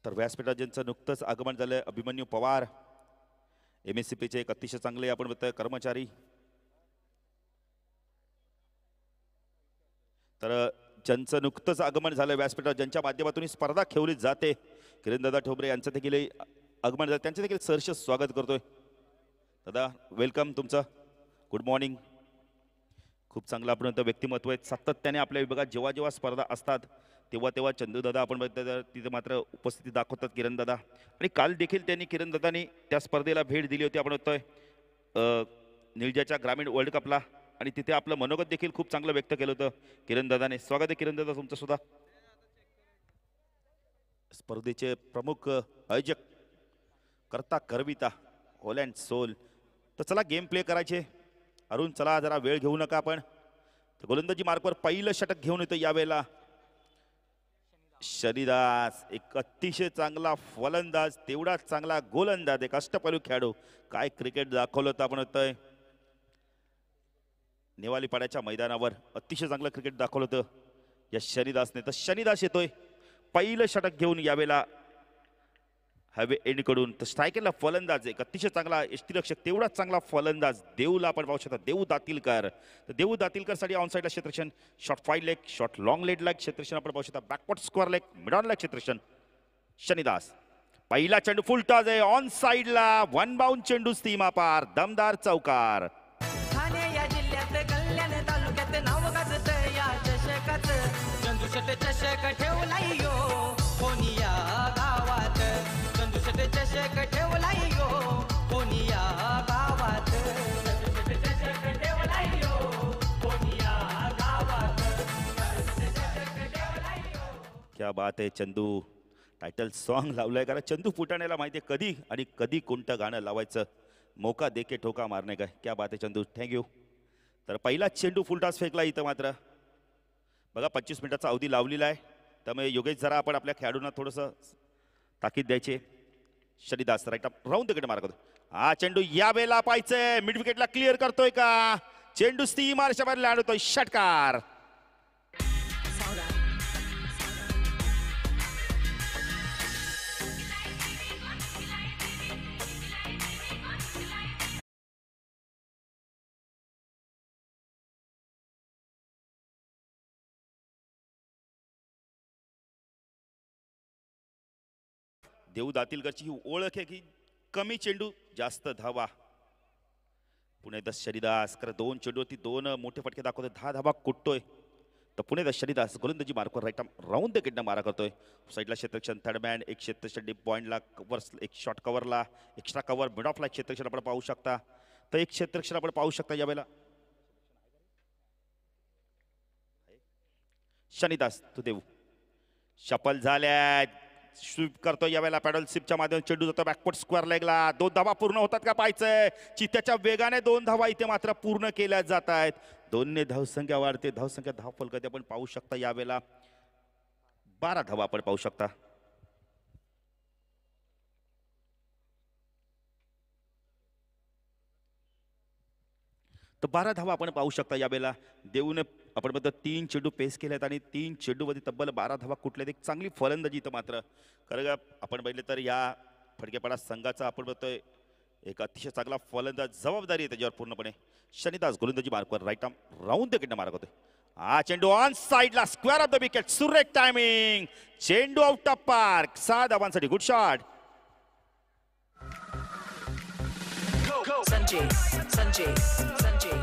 तर व्यासपीठात ज्यांचं नुकतंच आगमन झालं अभिमन्यू पवार MSCPचे एक अतिशय चांगले आपण म्हणतोय कर्मचारी। तर ज्यांचं नुकतंच आगमन झालं व्यासपीठात ज्यांच्या माध्यमातून ही स्पर्धा खेळली जाते किरणदादा ठोंबरे यांचं देखील आगमन झालं त्यांचं देखील सहर्ष स्वागत करतोय। दादा वेलकम तुमचं गुड मॉर्निंग। खूप चांगलं आपण व्यक्तिमत्व आहे सातत्याने आपल्या विभागात जेव्हा जेव्हा स्पर्धा असतात तेव्हा तेव्हा चंदूदादा आपण तिथे मात्र उपस्थिती दाखवतात किरणदादा आणि काल देखील त्यांनी किरणदादांनी त्या स्पर्धेला भेट दिली होती आपण म्हणतोय निळजाच्या ग्रामीण वर्ल्ड कपला आणि तिथे आपलं मनोगत देखील खूप चांगलं व्यक्त केलं होतं किरणदादाने। स्वागत आहे किरणदादा तुमचं सुद्धा। स्पर्धेचे प्रमुख आयोजक करता करविता होल अँड सोल। तर चला गेम प्ले करायचे अरुण चला जरा वेळ घेऊ नका आपण। तर गोलंदाजी मार्कवर पहिलं षटक घेऊन येतो यावेळेला शनिदास एक अतिशय चांगला फलंदाज तेवढाच चांगला गोलंदाज एक अष्टपैलू खेळाडू काय क्रिकेट दाखवलं होतं आपण म्हणतोय नेवालीपाड्याच्या मैदानावर अतिशय चांगलं क्रिकेट दाखवलं होतं या शनिदासने। तर शनिदास येतोय पहिलं षटक घेऊन यावेळेला हवे एंड कडून। तर स्ट्रायकरला फलंदाज एक अतिशय चांगला यष्टीरक्षक तेवढाच चांगला फलंदाज देऊला आपण पाहू शकता देऊ दातीलकर। तर देऊ दातीलकर साठी ऑन साइडला क्षेत्रक्षण short 5 leg short long leg ला क्षेत्रक्षण आपण पाहू शकता backward square leg mid on leg क्षेत्रक्षण शनिदास। पहिला चेंडू फुल टॉस आहे ऑन साइडला वन बाउंड चेंडू सीमा पार दमदार चौकार। ठाणे या जिल्ह्यात कल्याण तालुक्यात नाव गाजतं या चषकाचं चंदुशट चषक ठेवलाय यो कोणी या गावात चंदुशट चषक ठेवलाय यो कोणी या गावात चंदुशट चषक ठेवलाय यो कोणी या गावात चषक ठेवलाय यो। क्या बात आहे चंदू टायटल सॉन्ग लावलंय कारण चंदू फुटाण्याला माहिती आहे कधी आणि कधी कोणतं गाणं लावायचं मौका देके ठोका मारणे काय क्या बात आहे चंदू थँक्यू। तर पहिला चेंडू फुलटॉस फेकला इथं मात्र बघा 25 मिनिटाचा अवधी लावलेला आहे त्यामुळे योगेश जरा आपण आपल्या खेळाडूंना थोडंसं ताकीद द्यायचे। Shanidas right up round the wicket mark होतो हा चेंडू या वेळेला पाहायचंय मिड विकेटला क्लिअर करतोय का चेंडू सीमारेषा बाहेर लँड होतोय षटकार। देऊ दातीलकरची ही ओळख आहे की कमी चेंडू जास्त धावा। पुणे द शनिदास कर 2 चेंडूवरती 2 मोठे फटके दाखवतोय 10 धावा कुटतोय। तर पुणे द शनिदास गोलंदाजी मार्कवर राईट राऊंड द किडनं मारा करतोय साईडला क्षेत्रक्षण थर्ड मॅन एक क्षेत्रक्षण डीप पॉईंटला कव्हर एक शॉर्ट कव्हरला एक्स्ट्रा कव्हर मिड ऑफला क्षेत्रक्षण आपण पाहू शकता। तर एक क्षेत्रक्षण आपण पाहू शकता यावेळेला शनिदास तू देऊ शपल झाल्या स्वीप करतो यावेळेला पॅडल सिपच्या माध्यमातून चेंडू जातो बॅकवर्ड स्क्वेअर लेगला 2 धावा पूर्ण होतात का पाहायचंय चित्त्याच्या वेगाने 2 धावा इथे मात्र पूर्ण केल्या जात आहेत 2 ने धावसंख्या वाढते धावसंख्या धाव फलकात आपण पाहू शकता यावेळेला 12 धावा आपण पाहू शकता। तर 12 धावा आपण पाहू शकता यावेळेला देऊने आपण बद्दल 3 चेंडू पेस केलेत आणि 3 चेंडूमध्ये तब्बल 12 धावा कुठल्यात एक चांगली फलंदाजी इथं मात्र कारण आपण पाहिलं तर या फडकेपाडा संघाचा आपण बघतोय एक अतिशय चांगला फलंदाज जबाबदारी आहे त्याच्यावर पूर्णपणे। शनिदास गोलंदाजी मार्कवर राईट आर्म राऊंड द किडनं मार्क होतोय हा चेंडू ऑन साइडला स्क्वेअर ऑफ द विकेट सुरेख टायमिंग चेंडू आउट ऑफ पार्क 6 धावांसाठी good shot. Sanjay Sanjay Sanjay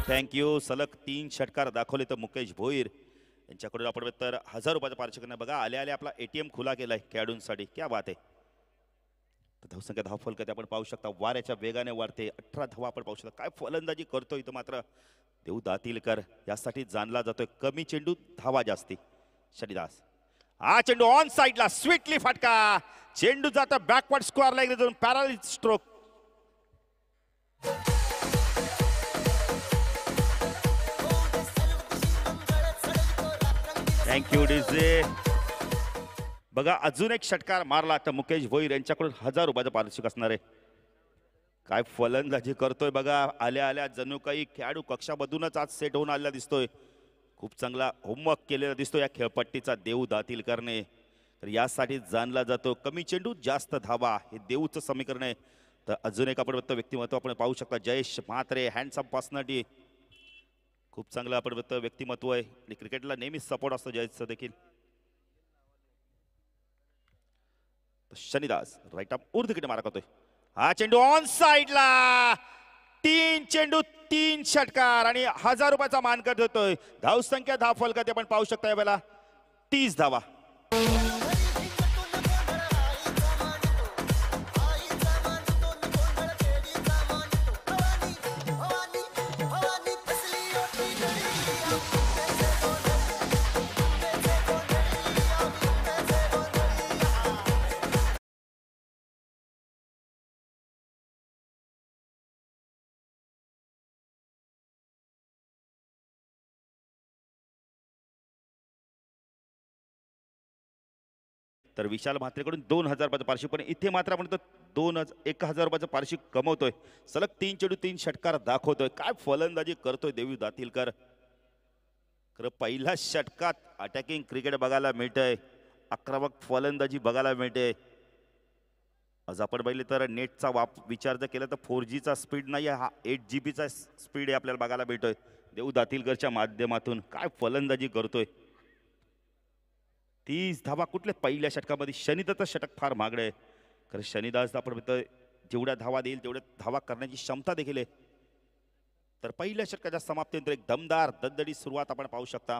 thank you सलग 3 षटकार दाखवले तर मुकेश भोईर यांच्याकडून आपण तर 1000 रुपयाचं पारितोषिक बघा आले आले आपला ATM खुला केलाय खेळाडूंसाठी क्या बात आहे। तर धावसंख्या धाव फलकात आपण पाहू शकता वाऱ्याच्या वेगाने वाढते 18 धावा आपण पाहू शकता काय फलंदाजी करतोय इथं मात्र देऊ दातीलकर यासाठी जाणला जातोय कमी चेंडू धावा जास्ती। शनिदास हा चेंडू ऑन साइडला स्वीटली फटका चेंडू जातो बॅकवर्ड स्क्वेअर लेग जाऊन पॅरालिस स्ट्रोक। थँक्यू डीजे बघा अजून एक षटकार मारला तर मुकेश भोईर यांच्याकडून 1000 रुपयाचं पारितोषिक असणार आहे. काय फलंदाजी करतोय बघा, आल्या आल्या जणू काही खेळाडू कक्षामधूनच आज सेट होऊन आलेला दिसतोय. खूप चांगला होमवर्क केलेला दिसतो या खेळपट्टीचा देऊ दातीलकरने. तर यासाठी जाणला जातो कमी चेंडू जास्त धावा, हे देऊचं समीकरण आहे. तर अजून एक आपण व्यक्तिमत्व आपण पाहू शकता, जयेश म्हात्रे, हँडसम पर्सनॅलिटी. खूप चांगलं आपण व्यक्तिमत्व आहे आणि क्रिकेटला नेहमीच सपोर्ट असतो जयेशचा देखील. शनिदास राईट आर्म ऊर्ध्वकडे मारा करतोय. हा चेंडू ऑन साइडला, 3 चेंडू 3 षटकार आणि 1000 रुपयाचा मानकर देतोय. धावसंख्या धाव फलकात आपण पाहू शकता यावेळेला 30 धावा. तर विशाल म्हात्रेकडून 2000 रुपयाचं पारितोषिक, पण इथे मात्र आपण 1000 रुपयाचं पारितोषिक कमवतोय. सलग 3 चेंडू 3 षटकार दाखवतोय. काय फलंदाजी करतोय देवी दातीलकर. खरं पहिल्या षटकात अटॅकिंग क्रिकेट बघायला मिळतंय, आक्रमक फलंदाजी बघायला मिळते. आज आपण पाहिले तर नेटचा विचार जर केला तर 4Gचा स्पीड नाही, हा 8GB स्पीड आहे आपल्याला बघायला मिळतोय देऊ दातीलकरच्या माध्यमातून. काय फलंदाजी करतोय. 30 धावा कुठल्या पहिल्या षटकामध्ये. शनिदासचं षटक फार महागडं आहे. कारण शनिदास आपण जेवढ्या धावा देईल तेवढ्या धावा करण्याची क्षमता देखील आहे. तर पहिल्या षटकाच्या समाप्तीनंतर एक दमदार दणदणी सुरुवात आपण पाहू शकता.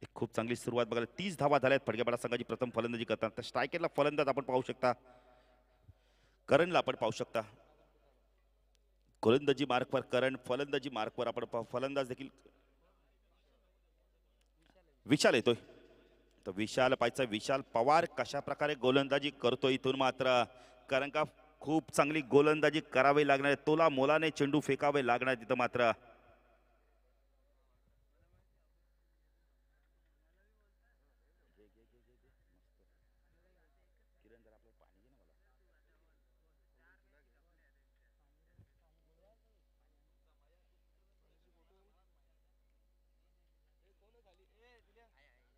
एक खूप चांगली सुरुवात बघायला. 30 धावा झाल्यात फडकेपाडा संघाची प्रथम फलंदाजी करताना. तर स्ट्रायकरला फलंदाज आपण पाहू शकता, करणला आपण पाहू शकता. गोलंदाजी मार्कवर करण, फलंदाजी मार्कवर आपण फलंदाज देखील विशाल येतोय. तर विशाल पाहायचा, विशाल पवार कशा प्रकारे गोलंदाजी करतो इथून मात्र. कारण का खूप चांगली गोलंदाजी करावी लागणार, तोला मोलाने चेंडू फेकावे लागणार तिथं मात्र.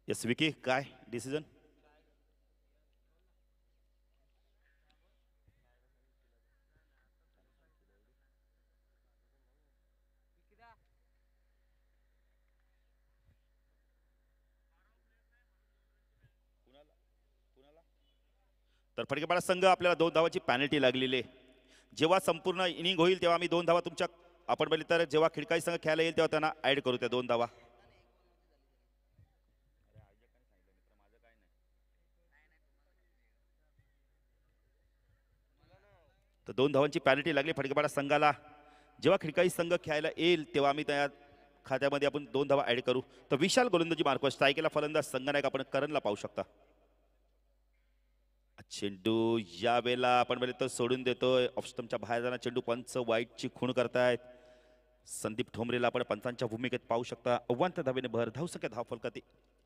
यस विकी, काय डिसिजन. तर फडकेपाडा संघ आपल्याला 2 धावाची पॅनल्टी लागलेली आहे. जेव्हा संपूर्ण इनिंग होईल तेव्हा आम्ही 2 धावा तुमच्या आपण पहिले तर जेव्हा खिडकाई संघ खेळायला येईल तेव्हा त्यांना ऍड करू त्या 2 धावा. तर 2 धावांची पॅनल्टी लागली फडकेपाडा संघाला. जेव्हा खिडकाई संघ खेळायला येईल तेव्हा आम्ही त्या खात्यामध्ये आपण 2 धावा ऍड करू. तर विशाल गोलंदाजी मार्कवर, स्ट्रायकेला फलंदाज संघनायक आपण करणला पाहू शकता. चेंडू यावेळेला आपण पहिले तर सोडून देतोय. ऑफस्टमच्या बाहेर जाणार चेंडू, पंच वाईटची खूण करतायत. संदीप ठोंबरेला आपण पंचांच्या भूमिकेत पाहू शकता. अव्वंत धावेने भर, धावसंख्या धाव फलकात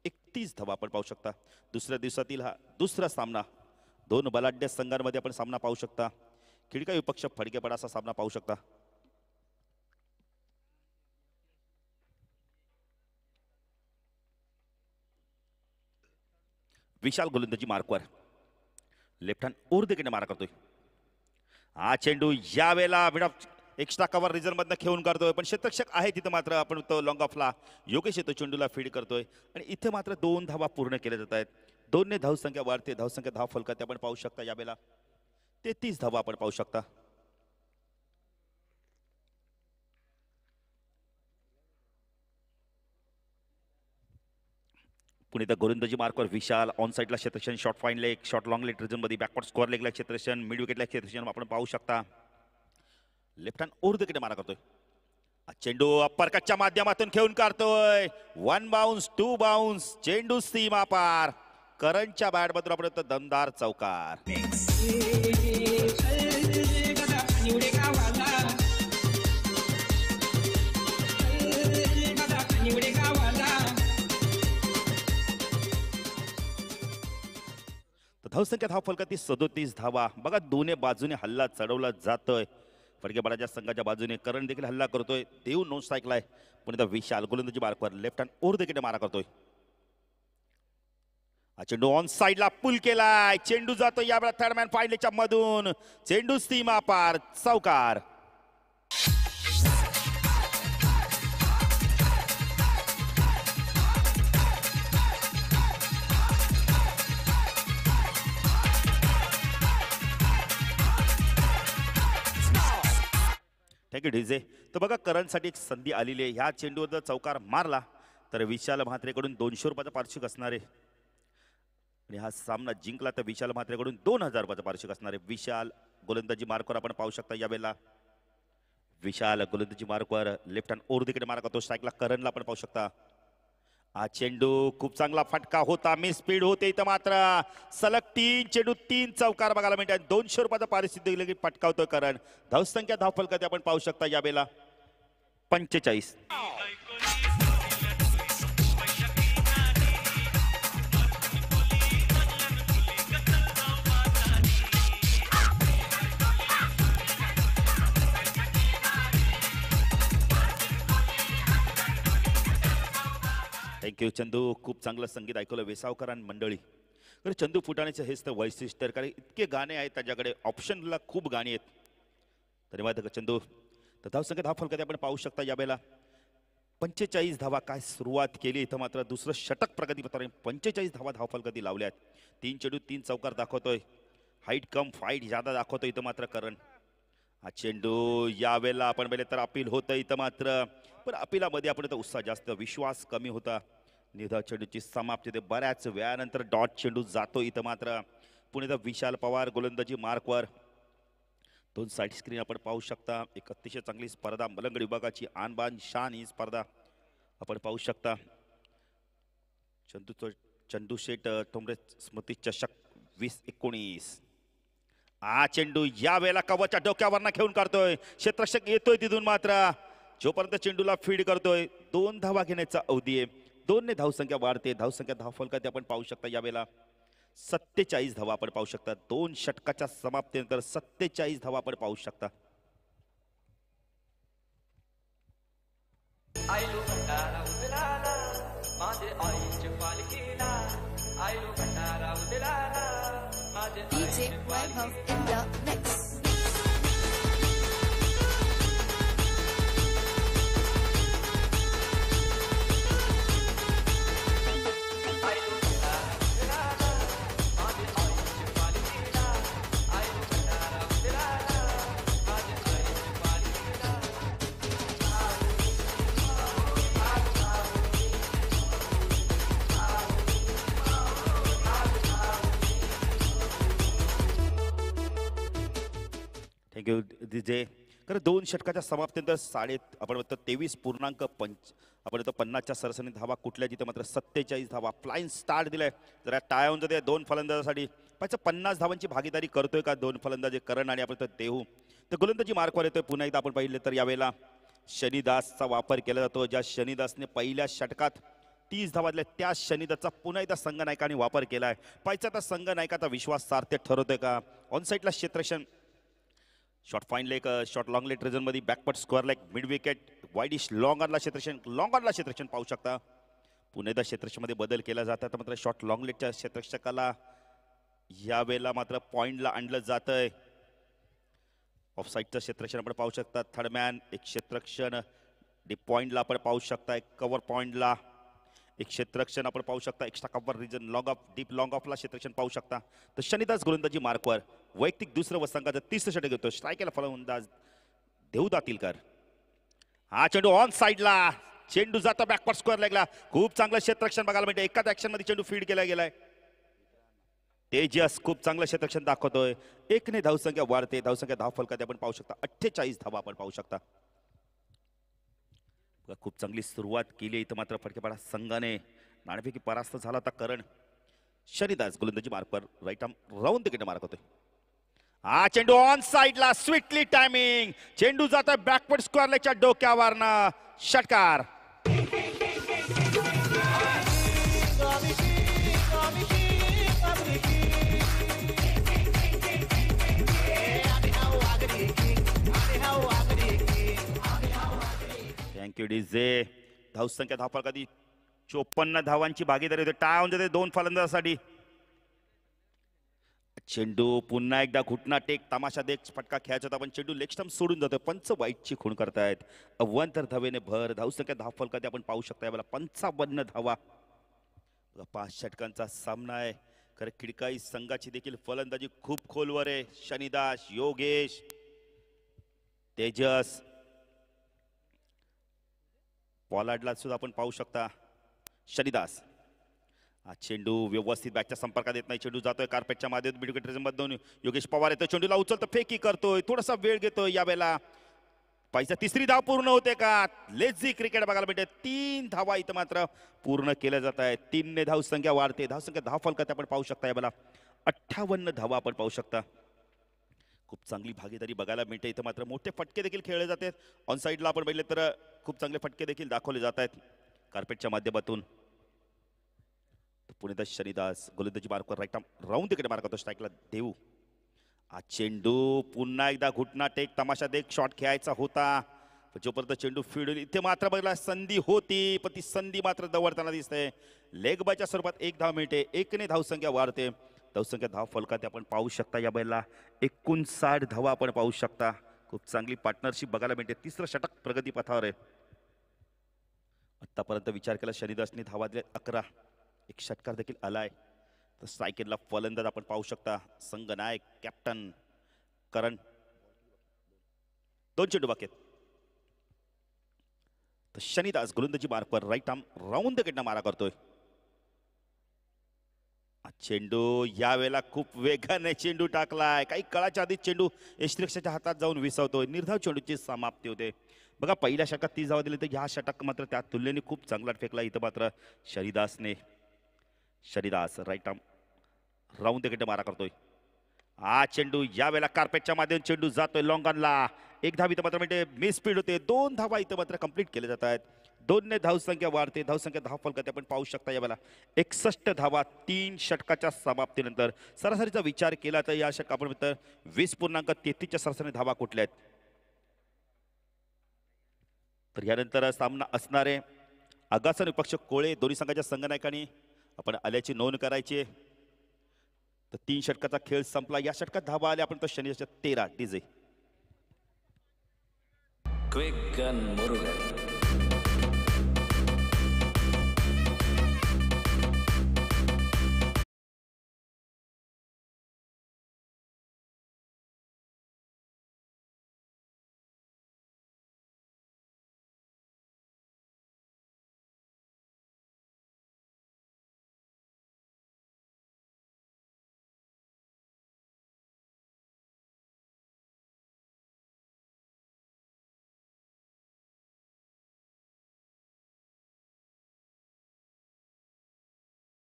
31 धावा आपण पाहू शकता. दुसऱ्या दिवसातील हा दुसरा सामना. 2 बलाढ्य संघांमध्ये आपण सामना पाहू शकता. खिडका विपक्ष फडकेपाडा असा सामना पाहू शकता. विशाल गोलंदाजी मार्कवर, लेफ्ट हँड ऊर्ध्वकडे मारा करतोय. हा चेंडू यावेळेला एक्स्ट्रा कव्हर रिझन मधनं खेळून काढतोय, पण क्षेत्ररक्षक आहे तिथं मात्र आपण तो लॉंग ऑफला योगेश येतो चेंडूला फीड करतोय. आणि इथे मात्र 2 धावा पूर्ण केल्या जात आहेत. 2ने धावसंख्या वाढते, धावसंख्या धाव फलकात आपण पाहू शकता. यावेळेला 33 धावा आपण पाहू शकता. पुणे तर गोलंदाजी मार्कवर विशाल, ऑन साइडला क्षेत्ररक्षण, short fine leg, short long leg region मध्ये, बॅकवर्ड स्क्वेअर लेगला क्षेत्ररक्षण, मिड विकेटला क्षेत्ररक्षण आपण पाहू शकता. लेफ्ट हँड ऊर्ध्वकडे मारा करतोय. चेंडू अप्परकटच्या माध्यमातून खेळून काढतोय. 1 बाउन्स 2 बाउन्स, चेंडू सीमा पार. करंटच्या बॅटमधून आपण दमदार चौकार. धावसंख्या धाव फलकातील 37 धावा. बघा दोन्ही बाजूने हल्ला चढवला जातोय. फडकेबाडाच्या संघाच्या बाजूने करण देखील हल्ला करतोय. देव नो स्ट्राईकला आहे. पण विशाल गोलंदाजी मार्कवर लेफ्ट हँड ओर देखील मारा करतोय. चेंडू ऑन साइडला पुल केलाय. चेंडू जातो यावेळेला थर्ड मॅन फायनलच्या मधून. चेंडू सीमा पार चौकार. Thank you DJ. तर बघा करणसाठी एक संधी आलेली आहे. ह्या चेंडूवर जर चौकार मारला तर विशाल म्हात्रेकडून 200 रुपयाचं पारितोषिक असणार आहे. आणि हा सामना जिंकला तर विशाल म्हात्रेकडून 2000 रुपयाचं पारितोषिक असणार आहे. विशाल गोलंदाजी मार्कवर आपण पाहू शकता यावेळेला. विशाल गोलंदाजी मार्कवर लेफ्ट हँड ओर देखील मारा करतो. स्ट्राईकला करणला आपण पाहू शकता. हा चेंडू खूप चांगला फटका होता. मिस स्पीड होते इथं मात्र सलग 3 चेंडू 3 चौकार बघायला मिळतात. 200 रुपयाचा पारितोषिक पटकावतोय करण. धावसंख्या धाव फलकात आपण पाहू शकता यावेळेला 45. थँक्यू चंदू. खूप चांगलं संगीत ऐकलं वेसावकर आणि मंडळी. तर चंदू फुटाण्याचं हेच तर वैशिष्ट्य. कारण इतके गाणे आहेत त्याच्याकडे, ऑप्शनला खूप गाणी आहेत. धन्यवाद चंदू. तर धावसंख्या धाव फलकात आपण पाहू शकता यावेळेला 45 धावा. काय सुरुवात केली इथं मात्र दुसरं षटक प्रगतीपत्राने 45 धावा धाव फलकाती लावल्यात. 3 चेंडू 3 चौकार दाखवतोय. हाईट कम फाईट ज्यादा दाखवतोय इथं मात्र करण. हा चेंडू यावेळेला आपण पहिले तर अपील होतं इथं मात्र. पण अपिलामध्ये आपण तर उत्साह जास्त, विश्वास कमी होता. निधा चेंडूची समाप्ती ते बऱ्याच वेळानंतर डॉट चेंडू जातो इथं मात्र. पुणे विशाल पवार गोलंदाजी मार्कवर. 2 साईड स्क्रीन आपण पाहू शकता. एक अतिशय चांगली स्पर्धा मलंगड विभागाची आनबान शान ही स्पर्धा आपण पाहू शकता. चंदू शेट ठोंबरे स्मृती चषक 2019. हा चेंडू या वेळेला कवच्या डोक्यावरना घेऊन काढतोय. क्षेत्ररक्षक येतोय तिथून मात्र. जोपर्यंत चेंडूला फीड करतोय 2 धावा घेण्याचा अवधी आहे. 2 ने धावसंख्या वाढते. धावसंख्या धाव फलकात आपण पाहू शकता यावेळेला 47 धावा आपण पाहू शकता. 2 षटकाच्या समाप्तीनंतर 47 धावा आपण पाहू शकता. आयलू भंडारा उदलाला माझे आईचे पालखीला. आयलू भंडारा उदलाला माझे DJ Vaibhav in the mix. Thank you DJ. कारण 2 षटकाच्या समाप्तीनंतर आपण म्हणतो 23.5 आपण म्हणतो 50च्या सरसरीने धावा कुठल्या जिथे मात्र 47 धावा फ्लाईंग स्टार्ट दिलाय. जर टाय होऊन जाते 2 फलंदाजासाठी पाहिजे 50 धावांची भागीदारी करतोय का 2 फलंदाज करण आणि आपण देऊ. तर गोलंदाजी मार्कवर येतोय. पुन्हा एकदा आपण पाहिलं तर यावेळेला शनिदासचा वापर केला जातो. ज्या शनिदासने पहिल्या षटकात 30 धावा दिल्या त्या शनिदासचा पुन्हा एकदा संघनायकाने वापर केलाय. पाहिजे त्या संघनायकाचा विश्वास सार्थ ठरवतोय का. ऑन साईडला क्षेत्ररक्षण short fine leg short long leg मध्ये backward square leg mid wicket wideish long ऑनला क्षेत्ररक्षण पाहू शकता. पुन्हा एकदा क्षेत्ररक्षणामध्ये बदल केला जातात. मात्र शॉर्ट लॉंग लेगच्या क्षेत्ररक्षकाला यावेळेला मात्र पॉईंटला आणलं जातंय. ऑफसाईडचं क्षेत्ररक्षण आपण पाहू शकता. थर्ड मॅन एक क्षेत्ररक्षण डीप पॉईंटला आपण पाहू शकता. एक कव्हर पॉईंटला एक क्षेत्ररक्षण आपण पाहू शकता. Extra cover region long off deep long ऑफला क्षेत्ररक्षण पाहू शकता. तर शनिदास गोलंदाजी मार्कवर वैयक्तिक दुसरं वसंगाचं 30 षटक घेतो. स्ट्राईकला फलंदाज देऊ दातीलकर. हा चेंडू ऑन साईडला. चेंडू जातो बॅकवर्ड स्क्वेअर लेगला. खूप चांगलं क्षेत्ररक्षण बघायला मिळते. एकाच ऍक्शन मध्ये चेंडू फीड केला गेलाय. तेजस खूप चांगलं क्षेत्ररक्षण दाखवतोय. 1 ने धावसंख्या वाढते. धावसंख्या धाव फलकात आपण पाहू शकता 48 धावा आपण पाहू शकता. खूप चांगली सुरुवात केली इथं मात्र फडकेपाडा संघाने नाणेफेकी परास्त झाला होता करण. शनिदास गोलंदाजी मार्कवर right arm round the wicket mark होतोय. हा चेंडू ऑन साइडला स्वीटली टायमिंग. चेंडू जातोय बॅकवर्ड स्क्वेअर लेगच्या डोक्यावरनं. षटकार. होती डीजे. धावसंख्या धावफलकाची 54 धावांची भागीदारी होते. टाय होऊन जाते 2 फलंदाजासाठी. चेंडू पुन्हा एकदा घुटना टेक तमाशा देख फटका खेळायचा होता पण चेंडू लेग स्टंप सोडून जातोय. पंच वाईटची खूण करतायत. अव्वंतर धावेने भर. धावसंख्या धावफलकात आपण पाहू शकता यावेळेला 55 धावा. 5 षटकांचा सामना आहे. खरं खिडकाई संघाची देखील फलंदाजी खूप खोलवर आहे. शनिदास, योगेश, तेजस, पॉलार्डला सुद्धा आपण पाहू शकता. शनिदास हा चेंडू व्यवस्थित बॅटच्या संपर्कात येत नाही. चेंडू जातोय कार्पेटच्या मधून. योगेश पवार येतो चेंडूला उचलतो फेकी करतोय. थोडासा वेळ घेतोय यावेळेला. पाहिजे 3री धाव पूर्ण होते का? लेझी क्रिकेट बघायला मिळते. 3 धावा इथं मात्र पूर्ण केल्या जात आहेत. 3 ने धावसंख्या वाढते. धावसंख्या धावफलकात आपण पाहू शकता यावेळेला 58 धावा आपण पाहू शकता. खूप चांगली भागीदारी बघायला मिळते. इथं मात्र मोठे फटके देखील खेळले जातात. ऑन साईडला आपण बघितले तर खूप चांगले फटके देखील दाखवले जात आहेत कार्पेटच्या माध्यमातून. पुणे शनिदास गोलंदाजी मार्कवर राईट राऊंड तिकडे मार्क करतो. स्ट्राईकला देऊ. हा चेंडू पुन्हा एकदा घुटना टेक तमाशा देख शॉट खेळायचा होता. जोपर्यंत चेंडू फील्ड इथे मात्र बघला संधी होती पण ती संधी मात्र दवडताना दिसते. लेग बायच्या स्वरूपात 1 धाव मिळते. 1 ने धावसंख्या वाढते. धावसंख्या धाव फलकात आपण पाहू शकता या बैला 59 धावा आपण पाहू शकता. खूप चांगली पार्टनरशिप बघायला मिळते. 3रं षटक प्रगतीपथावर आहे. आतापर्यंत विचार केला शनिदासने धावा दिले 11. एक षटकार देखील आलाय. तर स्ट्रायकेटला फलंदाज आपण पाहू शकता. संघनायक कॅप्टन करण. 2 चेंडू बाकी आहेत. तर शनिदास गोलंदाजी मार्कवर राईट आर्म राऊंड द मारा करतोय. चेंडू यावेळेला खूप वेगाने चेंडू टाकलाय. काही काळाच्या आधी चेंडू यष्टिरक्षाच्या हातात जाऊन विसवतोय. निर्धाव चेंडूची समाप्ती होते. बघा पहिल्या षटकात 30 धावा दिली तर ह्या षटक मात्र त्या तुलनेने खूप चांगला फेकला. इथं मात्र शनिदास राईट आर्म राऊंड द मारा करतोय. हा चेंडू यावेळेला कार्पेटच्या माध्यमातून चेंडू जातोय लॉंगॉनला. 1 धाव इथं मात्र म्हणजे मिस स्पीड होते. 2 धावा इथं मात्र कंप्लीट केले जात आहेत. 2 ने धावसंख्या वाढते. धावसंख्या धावफलकात आपण पाहू शकता यावेळेला 61 धावा 3 षटकाच्या समाप्तीनंतर. सरासरीचा विचार केला तर या षटक आपण 20.33च्या सरासरी धावा कुठल्या आहेत. तर यानंतर सामना असणारे आगासन विपक्ष कोळे दोन्ही संघाच्या संघनायकांनी आपण आल्याची नोंद करायची. तर 3 षटकाचा खेळ संपला. या षटकात धावा आल्या आपण तर शनिदासच्या 13 डीजे. Quick and Murugan.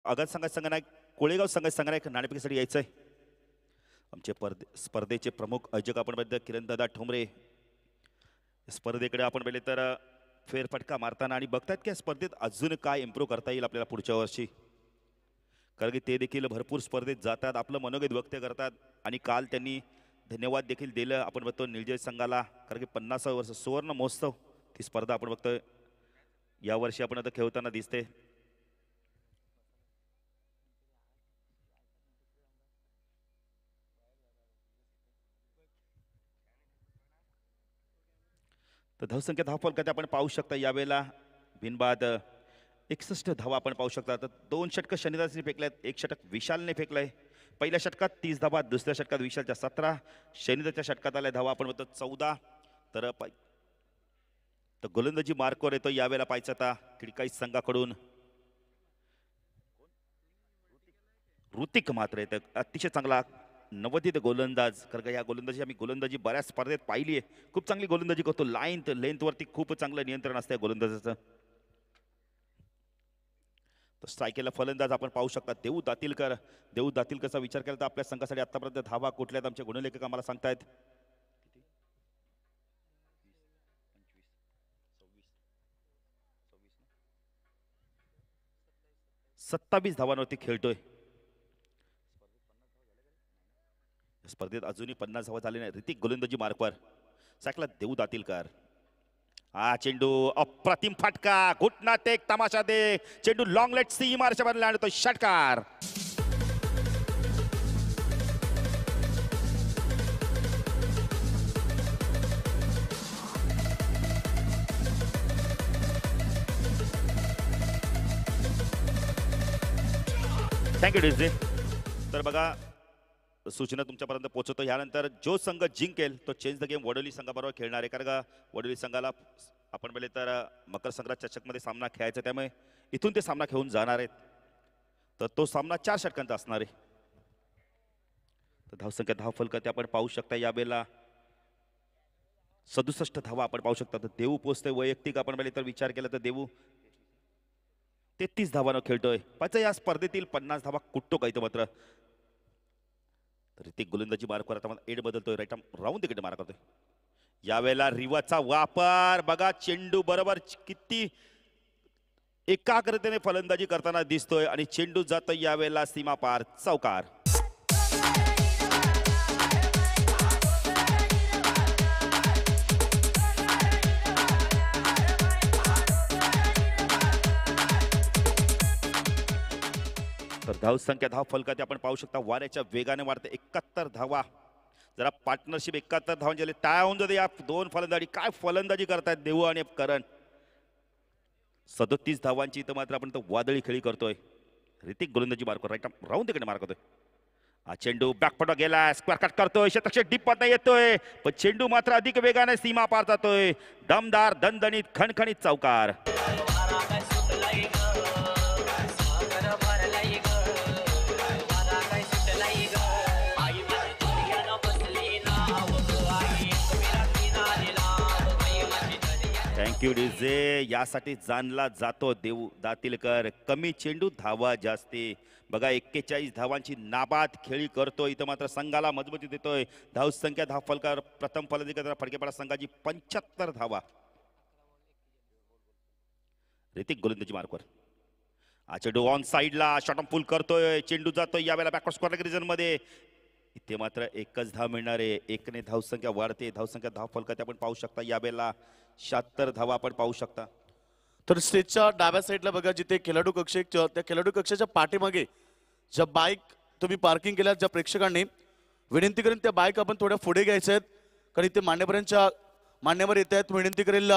आगात संघाचे संघनायक कोळेगाव संघाचे संघनायक नाणेफेकीसाठी यायचंय. आमचे स्पर्धेचे प्रमुख आयोजक आपण बघितलं किरणदादा ठोंबरे. स्पर्धेकडे आपण बघितले तर फेरफटका मारताना आणि बघतात की स्पर्धेत अजून काय इम्प्रूव्ह करता येईल आपल्याला पुढच्या वर्षी. कारण की ते देखील भरपूर स्पर्धेत जातात. आपलं मनोगत व्यक्त करतात. आणि काल त्यांनी धन्यवाद देखील दिलं आपण बघतो निलजय संघाला. कारण की 50 वर्ष सुवर्ण महोत्सव ती स्पर्धा आपण बघतोय यावर्षी आपण आता खेळताना दिसते. तर धावसंख्या धावफलकात आपण पाहू शकता यावेळेला बिनबाद 61 धावा आपण पाहू शकता. तर 2 षटक शनिदासने फेकल्यात. 1 षटक विशालने फेकलंय. पहिल्या षटकात 30 धावा. दुसऱ्या षटकात विशालच्या 17. शनिदाच्या षटकात आल्या धावा आपण बघतो 14. तर गोलंदाजी मार्कवर येतो यावेळेला पाहायचं आता खिडकाई संघाकडून ऋतिक मात्र येतं. अतिशय चांगला नवोदित गोलंदाज. कारण का या गोलंदाजी आम्ही गोलंदाजी बऱ्याच स्पर्धेत पाहिली आहे. खूप चांगली गोलंदाजी करतो. लेंथवरती खूप चांगलं नियंत्रण असतं गोलंदाजाचं. तर स्ट्रायकेला फलंदाज आपण पाहू शकता देऊ दातीलकर. देऊ दातीलकरचा विचार केला तर आपल्या संघासाठी आतापर्यंत धावा कुठल्यात आमचे गुणलेखक आम्हाला सांगतायत. 27 धावांवरती खेळतोय. स्पर्धेत अजूनही 50 धावा झाले नाही. ऋतिक गोलंदाजी मार्कवर सायकला देऊ दातीलकर. हा चेंडू अप्रतिम फटका, घुटनात एक तमाशा दे, चेंडू लॉंग लेट सी मार्शावर आणतो षटकार. Thank you DJ. तर बघा सूचना तुमच्यापर्यंत पोहोचवतो. यानंतर जो संघ जिंकेल तो चेंज द गेम वडोली संघाबरोबर खेळणार आहे. कारण का वडोली संघाला आपण पहिले तर मकर संक्रांत चषकमध्ये सामना खेळायचा, त्यामुळे इथून ते सामना खेळून जाणार आहेत. तर तो सामना 4 षटकांचा असणार आहे. तर धावसंख्या धाव फलक आपण पाहू शकता. यावेळेला 67 धावा आपण पाहू शकता. तर देऊ पोचतोय वैयक्तिक आपण पहिले तर विचार केला तर देऊ 33 धावानं खेळतोय. पाच या स्पर्धेतील 50 धावा कुठतो काही मात्र. तर ते गोलंदाजी मार्कवर आता एड बदलतोय, राईट राऊंड तिकडे मारा करतोय. यावेळेला रिवाचा वापर बघा, चेंडू बरोबर किती एकाग्रतेने फलंदाजी करताना दिसतोय आणि चेंडू जातोय यावेळेला सीमा पार, चौकार. तर धाव संख्या धाव फलकात आपण पाहू शकता वाऱ्याच्या वेगाने वाढते. 71 धावा. जरा पार्टनरशिप 71 धावांचे झाले, टाळ्या होऊन जाते. या दोन फलंदाजी काय फलंदाजी करतायत देऊ आणि करण. 37 धावांची इथं मात्र आपण वादळी खेळी करतोय. ऋतिक गोलंदाजी मार्क राईट राऊंड तिकडे मार करतोय. हा चेंडू बॅकफुट गेला, स्क्वेअर कट करतोय, शतक डीप मध्ये येतोय, पण चेंडू मात्र अधिक वेगाने सीमा पार जातोय. दमदार दणदणीत खणखणीत चौकार. Thank you DJ. यासाठी जाणला जातो देऊ दातीलकर. कमी चेंडू धावा जास्ती. बघा 41 धावांची नाबाद खेळी करतोय. इथं मात्र संघाला मजबूती देतोय. धाव संख्या धाव फलकावर प्रथम फलंदाजी करताना फडकेपाडा संघाची 75 धावा. ऋतिक गोलंदाजी मार्कवर. हा चेंडू ऑन साइडला शॉट पुल करतोय, चेंडू जातोय यावेळेला बॅकवर्ड स्क्वेअर रिजन मध्ये. इथे मात्र एकच धाव मिळणार आहे. एकने धाव संख्या वाढते. धाव संख्या धाव फलकात आपण पाहू शकता यावेळेला 76 धावा आपण पाहू शकता. तर स्टेजच्या डाव्या साईडला बघा, जिथे खेळाडू कक्ष त्या खेळाडू कक्षाच्या पाठीमागे ज्या बाईक तुम्ही पार्किंग केल्या, ज्या प्रेक्षकांनी विनंती करेन त्या बाईक आपण थोड्या पुढे घ्यायच्या आहेत. कारण इथे मान्यवर येत आहेत. विनंती करेल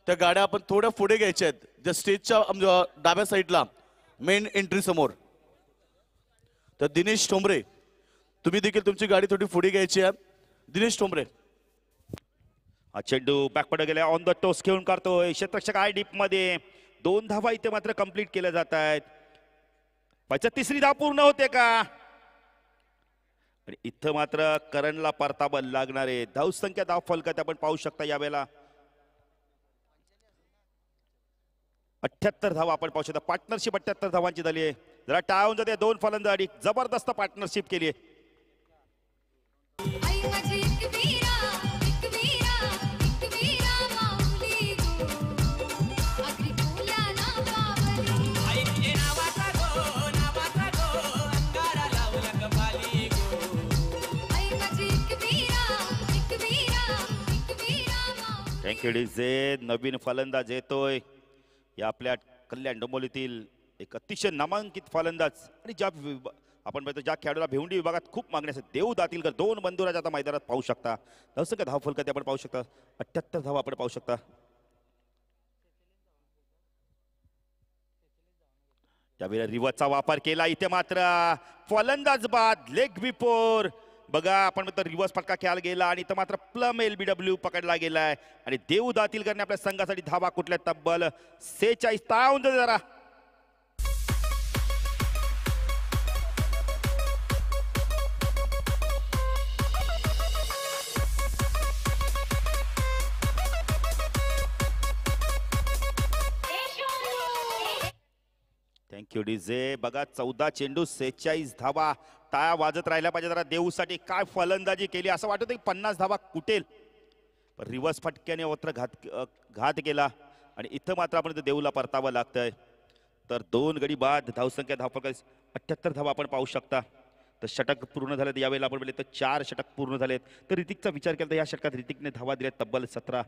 त्या गाड्या आपण थोड्या पुढे घ्यायच्या आहेत. ज्या स्टेजच्या डाव्या साईडला मेन एंट्री समोर. तर दिनेश ठोंबरे तुम्ही देखील तुमची गाडी थोडी पुढे घ्यायची आहे. दिनेश ठोंबरे. हा चेंडू बॅकपड गेला, ऑन द टोस खेळून काढतोय. क्षेत्ररक्षक आहे डीप मध्ये. 2 धावा इथे मात्र कंप्लीट केल्या जात आहेत. तिसरी धाव पूर्ण होते का? आणि इथं मात्र करणला परतावा लागणार आहे. धाव संख्या धाव फलकात आपण पाहू शकता यावेळेला 78 धावा आपण पाहू शकता. पार्टनरशिप 78 धावांची झाली आहे. जरा टाळून जाते. 2 फलंदाजी जबरदस्त पार्टनरशिप केली आहे. Thank you DJ. नवीन फलंदाज येतोय या आपल्या कल्याण डोंबिवलीतील एक अतिशय नामांकित फलंदाज. आणि ज्या आपण पाहतो ज्या खेळाडूला भिवंडी विभागात खूप मागणी असते, देऊ दातीलकर. 2 बंधुराज आता मैदानात पाहू शकता. धावसंख्या धाव फलकात आपण पाहू शकता 78 धावा आपण पाहू शकता. त्यावेळेला रिवर्सचा वापर केला. इथे मात्र फलंदाज बाद, लेग बिफोर. बघा आपण म्हणतो रिवर्स फटका खेळायला गेला आणि इथं मात्र प्लम LBW पकडला गेलाय. आणि देऊ दातीलकरने आपल्या संघासाठी धावा कुठल्या तब्बल 46 तावून जरा. Thank you DJ. बघा 14 चेंडू 46 धावा. टाळ्या वाजत राहिल्या पाहिजे जरा देऊसाठी. काय फलंदाजी केली असं वाटत की 50 धावा कुटेल, पण रिवर्स फटक्याने मात्र घात केला. आणि इथं मात्र आपण देऊला परतावं लागतंय. तर 2 गडी बाद. धावसंख्या धावफलक 78 धावा आपण पाहू शकता. तर षटक पूर्ण झालेत यावेळेला आपण बोलले तर 4 षटक पूर्ण झालेत. तर ऋतिकचा विचार केला तर या षटकात ऋतिकने धावा दिल्या तब्बल 17.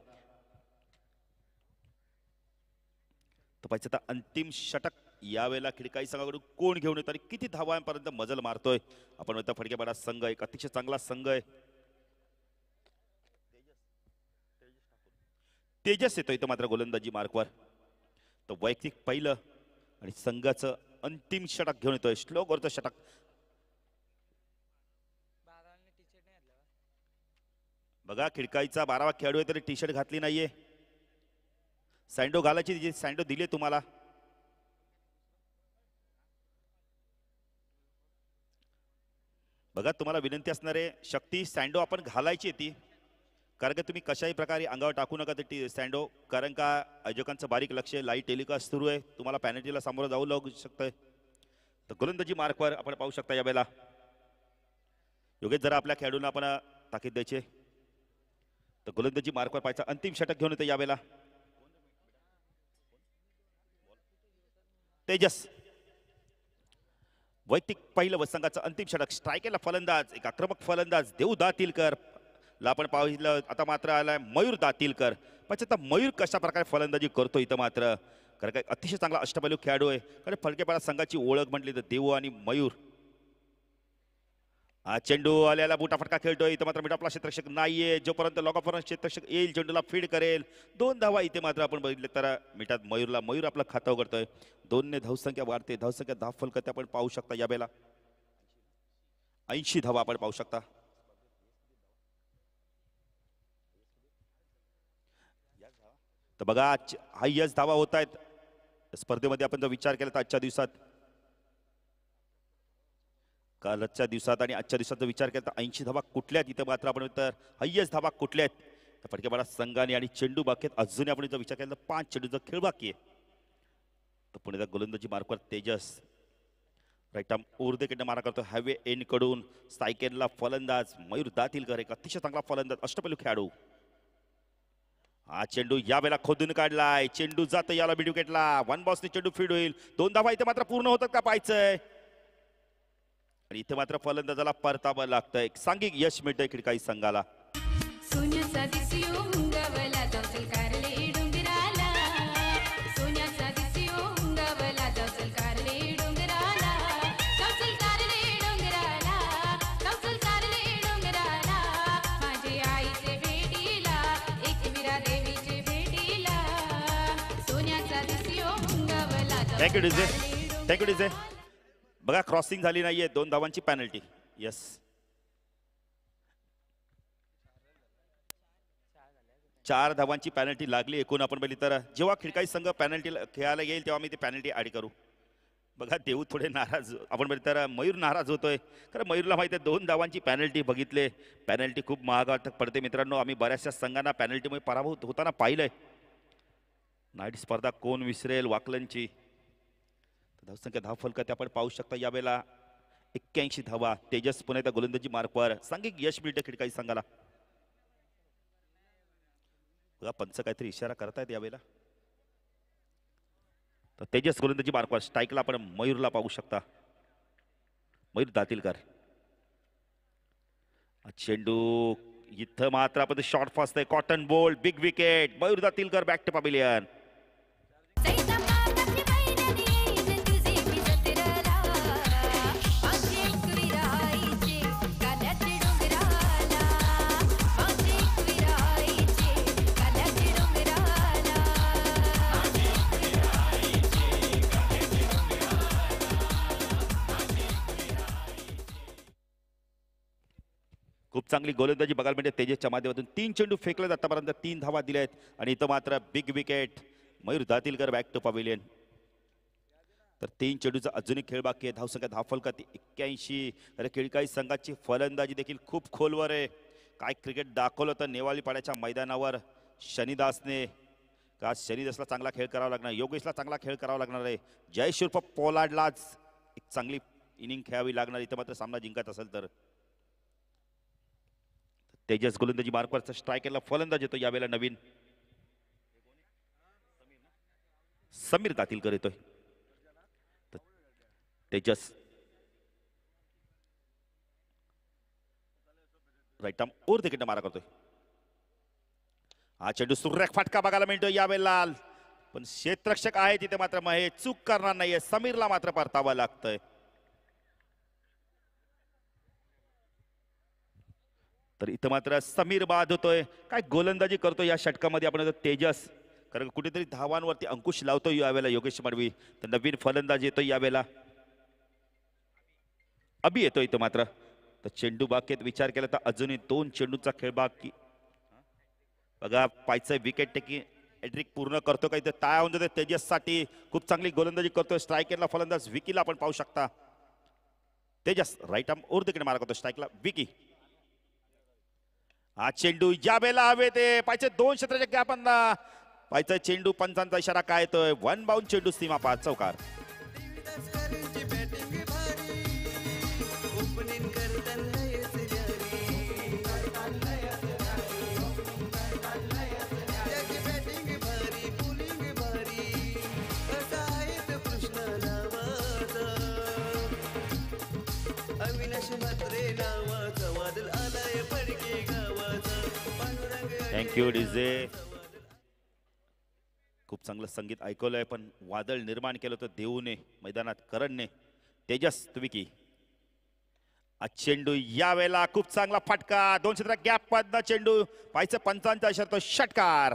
तर पाहिजे आता अंतिम षटक यावेळेला खिडकाई संघाकडून कोण घेऊन येतो आणि किती धावांपर्यंत मजल मारतोय. आपण म्हणतो फडकेपाडा संघ एक अतिशय चांगला संघ आहे. तेजस येतो इथं मात्र गोलंदाजी मार्कवर. तर वैयक्तिक पहिलं आणि संघाचं अंतिम षटक घेऊन येतोय. श्लोक वरचं षटक. बघा खिडकाईचा 12वा खेळाडू आहे तरी टी शर्ट घातली नाहीये. सँडो घालायची जी सँडो दिली तुम्हाला. बघा तुम्हाला विनंती असणार आहे शक्ती सँडो आपण घालायची आहे ती, कारण का तुम्ही कशाही प्रकारे अंगावर टाकू नका ते सँडो, कारण का आयोजकांचं बारीक लक्ष आहे. लाईव्ह टेलिकास्ट सुरू आहे, तुम्हाला पॅनल्टीला सामोरं जाऊ लागू शकतंय. तर गोलंदाजी मार्कवर आपण पाहू शकता यावेळेला योगेश जरा आपल्या खेळाडूंना आपण ताकीद द्यायचे. तर गोलंदाजी मार्कवर पाहायचा अंतिम षटक घेऊन येते यावेळेला तेजस. वैयक्तिक पहिलं व संघाचं अंतिम षटक. स्ट्रायकेला फलंदाज एक आक्रमक फलंदाज देऊ दातीलकर ला आपण पाहिलं. आता मात्र आलाय मयूर दातीलकर. पण आता मयूर कशा प्रकारे फलंदाजी करतो इथं मात्र, कारण काय अतिशय चांगला अष्टपैलू खेळाडू आहे. कारण फडकेपाडा संघाची ओळख म्हटली तर देऊ आणि मयूर. हा चेंडू आल्याला बुटा फटका खेळतोय इथं मात्र मिठापला क्षेत्ररक्षक नाहीये. जोपर्यंत लॉकऑफर क्षेत्ररक्षक येईल चेंडूला फीड करेल. 2 धावा इथे मात्र आपण बघितलं तर मिठात मयूर आपलं खातं उघडतोय. 2 ने धावसंख्या वाढते. धावसंख्या 10 फलकते आपण पाहू शकता यावेळेला. 80 धावा आपण पाहू शकता. तर बघा हायस्ट धावा होत आहेत स्पर्धेमध्ये. आपण जर विचार केला तर आजच्या दिवसात, कालच्या दिवसात आणि आजच्या दिवसात जर विचार केला तर 80 धावा कुठल्या आहेत इथं मात्र आपण तर हायस्ट धावा कुठल्या आहेत. तर फडकेपाडा संघाने आणि चेंडू बाकी आहेत अजूनही आपण जर विचार केला तर 5 चेंडूचा खेळ बाकी आहे. तर पुण्याचा गोलंदाजी मार्कवर तेजस. राईट आर्म ऊर्ध्वकडनं मारा करतो हॅवे एन कडून. सायकेलला फलंदाज मयूर दातीलकर एक अतिशय चांगला फलंदाज अष्टपैलू खेळाडू. हा चेंडू यावेळेला खोदून काढलाय. चेंडू जातो याला मिड विकेटला. 1 बॉसने चेंडू फीड होईल. 2 धावा इथे मात्र पूर्ण होतात का पाहायचंय. आणि इथे मात्र फलंदाजाला परतावं लागतं. एक सांघिक यश मिळतंय खिडकाई संघाला. सोन्याचा दिसियो हुंगवला जाऊल कारले डोंगराला. सोन्याचा दिसियो हुंगवला जाऊल कारले डोंगराला. जाऊल कारले डोंगराला. जाऊल कारले डोंगराला. माझे आईचे भेटीला एक वीरा देवीचे भेटीला. सोन्याचा दिसियो हुंगवला जाऊल. Thank you DJ. Thank you DJ. बघा क्रॉसिंग झाली नाहीये. 2 धावांची पॅनल्टी. यस 4 धावांची पॅनल्टी लागली एकूण आपण बघितली तर. जेव्हा खिडकाई संघ पॅनल्टी खेळायला येईल तेव्हा मी ती पॅनल्टी ऍड करू. बघा देऊ थोडे नाराज आपण बघितलं तर मयूर नाराज होतोय, कारण मयूरला माहिती आहे 2 धावांची पॅनल्टी बघितले. पॅनल्टी खूप महाग पडते मित्रांनो. आम्ही बऱ्याचशा संघांना पॅनल्टीमुळे पराभूत होताना पाहिलंय. नाईट स्पर्धा कोण विसरेल वाकलनची. धावसंख्या 10 फलकात आपण पाहू शकता यावेळेला 81 धावा. तेजस पुणे त्या गोलंदाजी मार्कवर सांघिक यश मिळतं खिडकाई संघाला. बघा पंच काहीतरी इशारा करतायत यावेळेला. तर तेजस गोलंदाजी मार्कवर. स्ट्राईकला आपण मयूरला पाहू शकता. मयूर दातीलकर. चेंडू इथं मात्र आपण शॉर्ट फास्ट आहे. Caught and bowled big wicket. Mayur Datilkar back to pavilion. खूप चांगली गोलंदाजी बघायला मिळते तेजसच्या माध्यमातून. 3 चेंडू फेकले आतापर्यंत 3 धावा दिल्या आहेत आणि इथं मात्र big wicket. Mayur Datilkar back to pavilion. तर 3 चेंडूचा अजूनही खेळ बाकी आहे. धावसंख्या 10 फलकात 81. अरे खिडकाई संघाची फलंदाजी देखील खूप खोलवर आहे. काय क्रिकेट दाखवलं तर नेवाळी पाड्याच्या मैदानावर शनिदासने. का शनिदासला चांगला खेळ करावा लागणार, योगेशला चांगला खेळ करावा लागणार आहे. जयेश उर्फ पोलार्डलाच एक चांगली इनिंग खेळावी लागणार इथं मात्र सामना जिंकायचा असेल तर. तेजस गोलंदाजी मार्कवरचा स्ट्रायकरला फलंदाज येतो यावेळेला नवीन समीर दातीलकर येतोय. तेजस राईट आर्म ओर देखील मारा करतोय. हा चेंडू सुरेख फटका बघायला मिळतोय यावेळेला. पण क्षेत्ररक्षक आहे तिथे मात्र महेश चूक करणार नाहीये. समीरला मात्र परतावं लागतंय. तर इथं मात्र समीर बाद होतोय. काय गोलंदाजी करतो या षटकामध्ये आपण तेजस, कारण कुठेतरी धावांवरती अंकुश लावतोय यावेळेला योगेश मडवी. तर नवीन फलंदाज येतोय यावेळेला अभि येतोय इथं मात्र. तर चेंडू बागेत विचार केला तर अजूनही 2 चेंडूचा खेळ बाकी. बघा पायचं विकेट टेकिंग एड्रिक पूर्ण करतो का इथे टाळ्या होऊन जाते तेजससाठी. खूप चांगली गोलंदाजी करतोय. स्ट्रायकरला फलंदाज विकीला आपण पाहू शकता. तेजस राईट आर्म ओर तिकडे मारा करतो स्ट्राईकला विकी. हा चेंडू या वेळेला हवे ते पायचे 2 क्षेत्राच्या गॅपांना पायचा चेंडू. पंचांचा इशारा काय येतोय. 1 बाउंड चेंडू सीमा पार चौकार. Thank you DJ. खूप चांगलं संगीत ऐकवलंय पण वादळ निर्माण केलं होतं देऊने मैदानात करणने. तेजस तुम्ही की चेंडू या वेळेला खूप चांगला फटका. 2 क्षेत्र गॅप मधला चेंडू पायचं पंचांचा इशारा तो षटकार.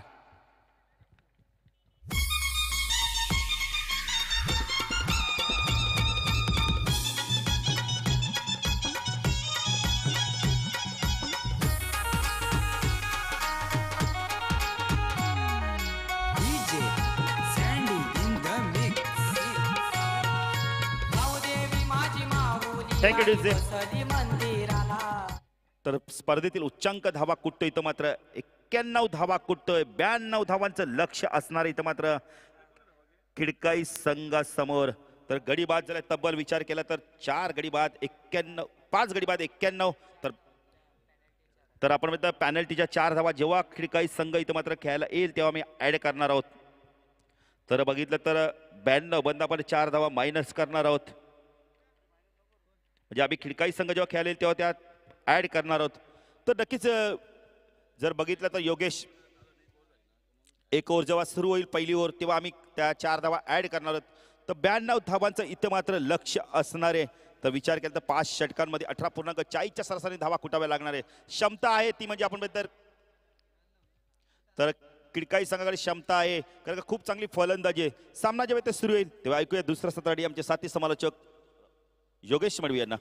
Thank you DJ. तर स्पर्धेतील उच्चांक धावा कुठतोय इथं मात्र 91 धावा कुठतोय. 92 धावांचं लक्ष असणार इथं मात्र खिडकाई संघासमोर. तर गडी बाद झाला तब्बल विचार केला तर 4 गडी बाद 91, 5 गडी बाद 91. तर आपण म्हणतो पॅनल्टीच्या 4 धावा जेव्हा खिडकाई संघ इथं मात्र खेळायला येईल तेव्हा मी ऍड करणार आहोत. तर बघितलं तर 92 बंद आपण 4 धावा मायनस करणार आहोत. म्हणजे आम्ही खिडकाई संघ जेव्हा खेळायला येईल तेव्हा त्यात ऍड करणार आहोत. तर नक्कीच जर बघितलं तर योगेश 1 ओव्हर जेव्हा सुरू होईल पहिली ओव्हर तेव्हा आम्ही त्या 4 धावा ऍड करणार आहोत. तर 92 धावांचं इथं मात्र लक्ष असणार आहे. तर विचार केला तर 5 षटकांमध्ये 18.40च्या सरासरी धावा कुटाव्या लागणार आहे. क्षमता आहे ती म्हणजे आपण तर खिडकाई संघाकडे क्षमता आहे कारण खूप चांगली फलंदाजी आहे. सामना जेव्हा ते सुरू होईल तेव्हा ऐकूया दुसरा सत्राडी आमचे साथी समालोचक योगेश मडवी यांना.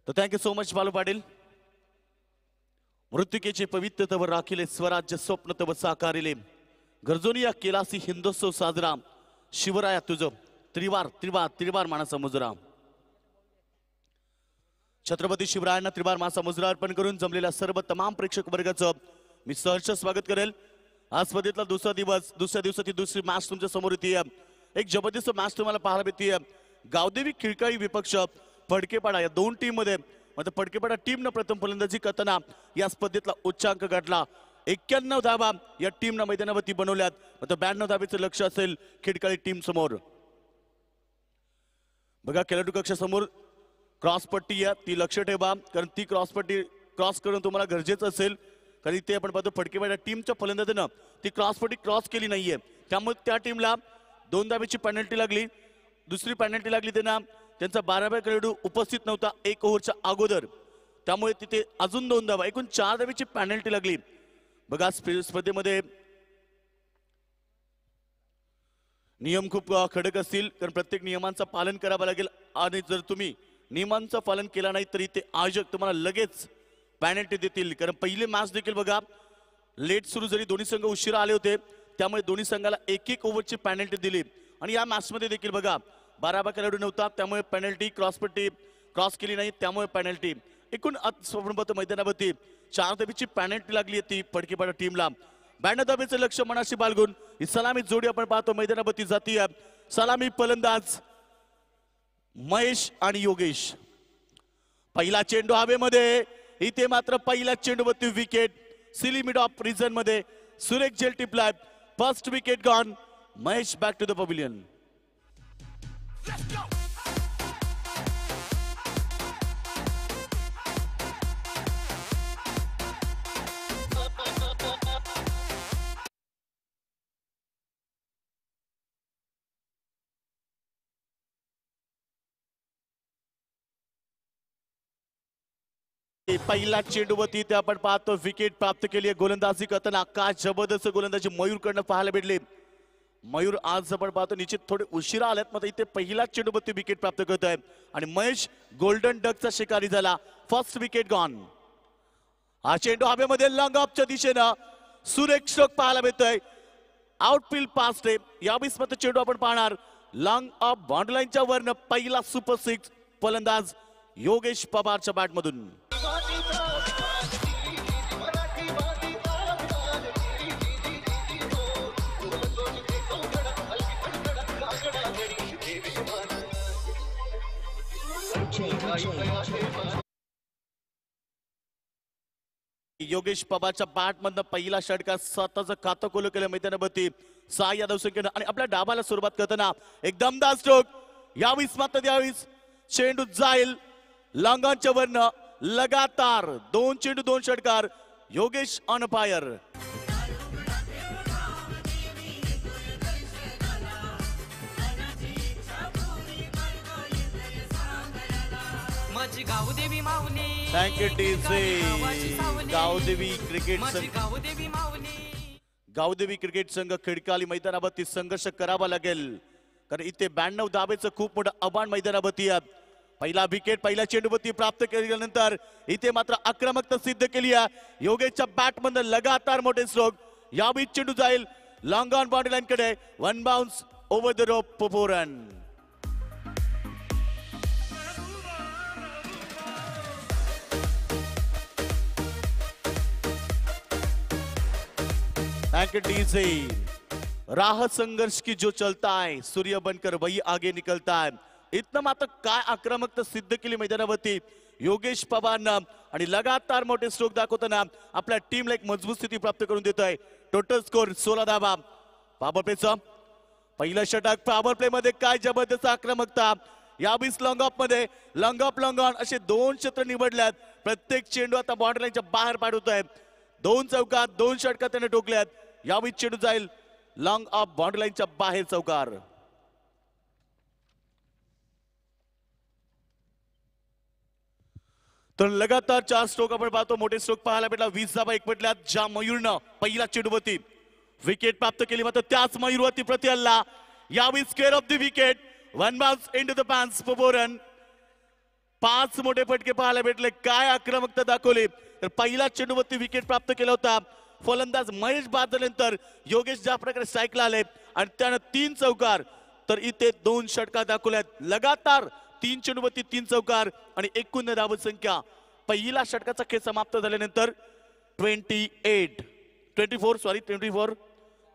तर thank you so much Balu Patil. मृत्युकेचे पवित्र तव राखिले स्वराज्य स्वप्न तव साकारिले. गरजोनी या केलासी हिंदोत्सव साजरा. शिवराया तुझं त्रिवार त्रिवार त्रिवार मानाचा मुजरा. छत्रपती शिवरायांना त्रिवार मानाचा मुजरा अर्पण करून जमलेल्या सर्व तमाम प्रेक्षक वर्गाचं मी सहर्ष स्वागत करेल. आज स्पर्धेतला दुसरा दिवस, दुसऱ्या दिवसाची दुसरी मॅच तुमच्या समोर येते. एक जबरदस्त मॅच तुम्हाला पाहायला मिळते. गावदेवी खिळकाई विपक्ष फडकेपाडा या 2 टीम मध्ये मात्र फडकेपाडा टीमनं प्रथम फलंदाजी करताना या स्पर्धेतला उच्चांक गाठला. 91 धावा या टीमनं मैदानावरती बनवल्यात. मात्र 92 धावेचं लक्ष असेल खिडकाळी टीम समोर. बघा खेळाडू कक्षासमोर क्रॉस पट्टी आहे ती लक्ष ठेवा कारण ती क्रॉस पट्टी क्रॉस करणं तुम्हाला गरजेचं असेल. कारण इथे आपण पाहतो फडकेपाडा टीमच्या फलंदाजीनं ती क्रॉस पट्टी क्रॉस केली नाहीये. त्यामुळे त्या टीमला 2 धावेची पेनल्टी लागली. दुसरी पेनल्टी लागली त्यांचा 12व्या खेळाडू उपस्थित नव्हता 1 ओव्हरच्या अगोदर. त्यामुळे तिथे अजून 2 धावा एकूण 4 धावेची पेनल्टी लागली. बघा स्पर्धेमध्ये नियम खूप कडक असतील, कारण प्रत्येक नियमांचं पालन करावं लागेल आणि जर तुम्ही नियमांचं पालन केलं नाही तरी ते आयोजक तुम्हाला लगेच पॅनल्टी देतील. कारण पहिली मॅच देखील बघा लेट सुरू झाली, दोन्ही संघ उशिरा आले होते, त्यामुळे दोन्ही संघाला एक एक ओव्हरची पॅनल्टी दिली. आणि या मॅचमध्ये देखील बघा 12 खेळाडू नव्हता, त्यामुळे पेनल्टी क्रॉसपट्टी क्रॉस केली नाही, त्यामुळे पेनल्टी. एकूण मैदानावरती 4 धाबीची पेनल्टी लागली ती फडकेपाडा टीमला. 92 धाबीचं लक्ष मनाशी बाळगून ही सलामी जोडी आपण पाहतो मैदानावरती जातीय. सलामी फलंदाज महेश आणि योगेश. पहिला चेंडू हवेमध्ये, इथे मात्र पहिला चेंडूवरती wicket. Silly mid off region मध्ये सुरेख झेल टिपलाय. First wicket gone. Mahesh back to the pavilion. पहिला चेंडूवरती ते आपण पाहतो विकेट प्राप्त केली आहे. गोलंदाजी करताना काय जबरदस्त गोलंदाजी मयूरकडनं पाहायला भेटली. मयूर आज आपण पाहतो निश्चित थोडे उशिरा आल्यात, मात्र इथे पहिला चेंडूवरती विकेट प्राप्त करतोय आणि महेश गोल्डन डकचा शिकारी झाला. First wicket gone. हा चेंडू हवेमध्ये लॉंग ऑफच्या दिशेनं सुरेख स्ट्रोक पाहायला मिळतोय. आउटफील्ड पास्ट आहे. यावेळेस मात्र चेंडू आपण पाहणार लॉंग ऑफ बाउंड्री लाईनच्या वरनं पहिला सुपर सिक्स फलंदाज योगेश पवारच्या बॅटमधून. योगेश पवारच्या बॅट मधनं पहिला षटकार स्वतःचं खातं कोल केलं मैदानावरती 6 या धावसंख्येनं. आणि आपल्या डाबाला सुरुवात करताना एक दमदार स्ट्रोक. यावेळेस मात्र यावेळेस चेंडू जाईल लांगांच्या वरनं. लगातार 2 चेंडू 2 षटकार. Yogesh on fire. माझी Gavdevi Mauli. Thank you TC. Gavdevi cricket संघ, गावदेवी माऊली. गावदेवी क्रिकेट संघ खिडकाली मैदानावरती संघर्ष करावा लागेल, कारण इथे 92 धाबेचं खूप मोठं आव्हान मैदानावरती आहे. पहिला विकेट पहिल्या चेंडूवरती प्राप्त केल्यानंतर इथे मात्र आक्रमकता सिद्ध केली आहे योगेशच्या बॅटमधून. लगातार मोठे स्ट्रोक. यावेळी चेंडू जाईल लॉंग ऑन बाउंड्री लाईन कडे. 1 bounce over the rope for run. Thank you TC. राह संघर्ष की जो चलता है सूर्य बनकर वही आगे निकलता है. इथनं मात्र काय आक्रमकता सिद्ध केली मैदानावरती योगेश पवारनं आणि लगातार मोठे स्ट्रोक दाखवताना आपल्या टीमला एक मजबूत स्थिती प्राप्त करून देतोय. टोटल स्कोर 16 धावा. पॉवर प्लेचं पहिलं षटक. पॉवर प्ले मध्ये काय जबरदस्त आक्रमकता. यावेळेस लॉंग ऑफ मध्ये लॉंग ऑफ लॉंग ऑन असे 2 क्षेत्र निवडल्यात. प्रत्येक चेंडू आता बाउंड्री लाईनच्या बाहेर पाठवतोय. 2 चौकात 2 षटकात त्याने टोकल्यात. यावेळी चेंडू जाईल लॉंग ऑफ बाउंड्री लाईनच्या बाहेर चौकार. तर लगातार 4 स्ट्रोक आपण पाहतो. मोठे स्ट्रोक पाहायला भेटला. 20 धावा एकवटल्यात. ज्या मयूरनं पहिला चेंडूवरती विकेट प्राप्त केली, मात्र त्याच मयूरवरती प्रति हल्ला. यावेळी square of the wicket. 1 bounce into the pens for run. 5 मोठे फटके पाहायला भेटले. काय आक्रमकता दाखवली. तर पहिला चेंडूवरती विकेट प्राप्त केला होता फलंदाज महेश. बाद झाल्यानंतर योगेश ज्या प्रकारे स्ट्राईकला आले आणि त्यानं 3 चौकार. तर इथे 2 षटकार दाखवल्यात. लगातार 3 चेंडूवरती 3 चौकार आणि एकूण धाव संख्या पहिला षटकाचा खेळ समाप्त झाल्यानंतर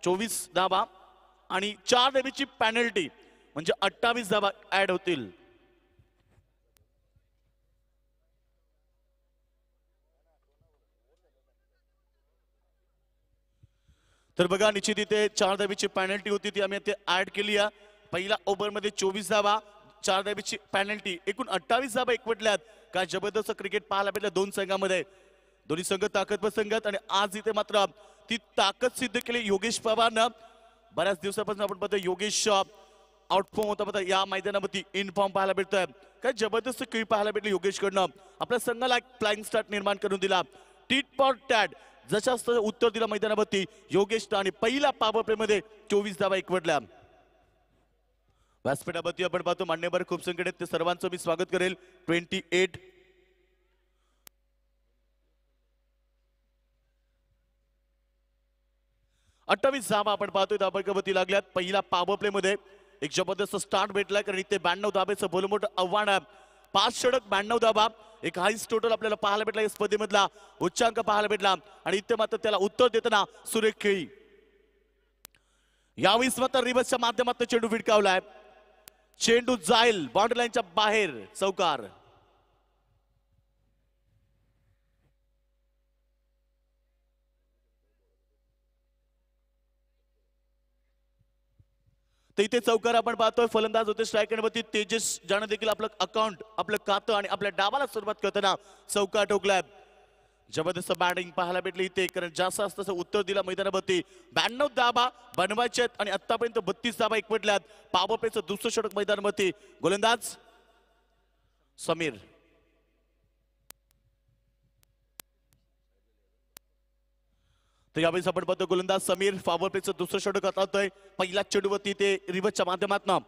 24 धावा आणि 4 धावेची पेनल्टी म्हणजे 28 धावा ऍड होतील. तर बघा निश्चित इथे 4 धावेची पेनल्टी होती, ती आम्ही इथे ऍड केली आहे. पहिला ओव्हर मध्ये 24 धावा, 4 धावेची पेनल्टी, एकूण 28 धावा एकवटल्यात. काय जबरदस्त क्रिकेट पाहायला भेटलं 2 संघामध्ये. दोन्ही संघ ताकदवर संघात आणि आज इथे मात्र ती ताकद सिद्ध केली योगेश पवारनं. बऱ्याच दिवसापासून आपण पाहतो योगेश आउटफॉर्म होता, या मैदानावरती इनफॉर्म पाहायला भेटतोय. काय जबरदस्त खेळ पाहायला भेटले योगेशकडनं. आपल्या संघाला एक फ्लाइंग स्टार्ट निर्माण करून दिला. टीट फॉर टॅट जशाच उत्तर दिला मैदानावरती योगेश आणि पहिला पॉवर प्ले मध्ये 24 धावा एकवटल्या. व्यासपीठावरती आपण पाहतो मान्यवर खूप संख्येने आहेत, ते सर्वांचं मी स्वागत करेल. 28 28 धाबा आपण पाहतोय धाबावरती लागल्यात. पहिला पॉवर प्ले मध्ये एक जबरदस्त स्टार्ट भेटलाय, कारण इथे 92 धाब्याचं भलं मोठं आव्हान आहे. 5 षटक 92 धाबा, एक हाईस्ट टोटल आपल्याला पाहायला भेटला. या स्पर्धेमधला उच्चांक पाहायला भेटला आणि इथे मात्र त्याला उत्तर देताना सुरेख खेळी. यावेळेस मात्र रिव्हर्सच्या माध्यमातून चेंडू फिटकावलाय. चेंडू जाईल बाउंड्री लाईनच्या बाहेर, चौकार. तर इथे चौकार आपण पाहतोय. फलंदाज होते स्ट्रायकर वरती तेजस ज्यानं देखील आपलं अकाउंट, आपलं खातं आणि आपल्या डावाला सुरुवात करताना चौकार ठोकलाय. जबरदस्त बॅटिंग पाहायला भेटली इथे, कारण जास्त तसं उत्तर दिलं मैदानावरती. 92 धाबा बनवायचे आहेत आणि आतापर्यंत 32 धाबा एकवटल्यात. पॉवर प्लेचं दुसरं षटक मैदानावरती. गोलंदाज समीर. तर यावेळेस आपण पाहतो गोलंदाज समीर पॉवर प्लेचं दुसरं षटक हाताळतोय. पहिल्या चेंडूवरती ते रिव्हर्सच्या माध्यमातून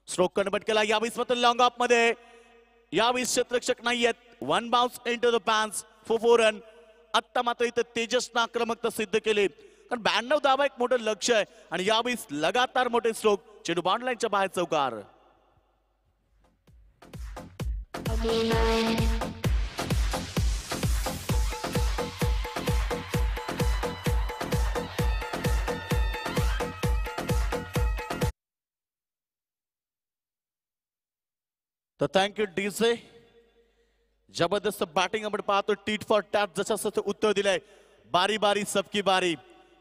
स्ट्रोक कन्वर्ट केला. यावेळेस मात्र लॉंग ऑफ मध्ये, यावेळेस क्षेत्ररक्षक नाहीयेत. 1 bounce into the pens for 4 run. आता मात्र इथे तेजसनं आक्रमकता सिद्ध केली, कारण 92 धाबा एक मोठं लक्ष आहे आणि यावेळेस लगातार मोठे स्ट्रोक. चेंडू बाउंड्री लाईनच्या बाहेर, चौकार. तर थँक्यू डीजे. जबरदस्त बॅटिंग आपण पाहतो. टीट फॉर टॅट जसं उत्तर दिलंय. बारी बारी सबकी बारी,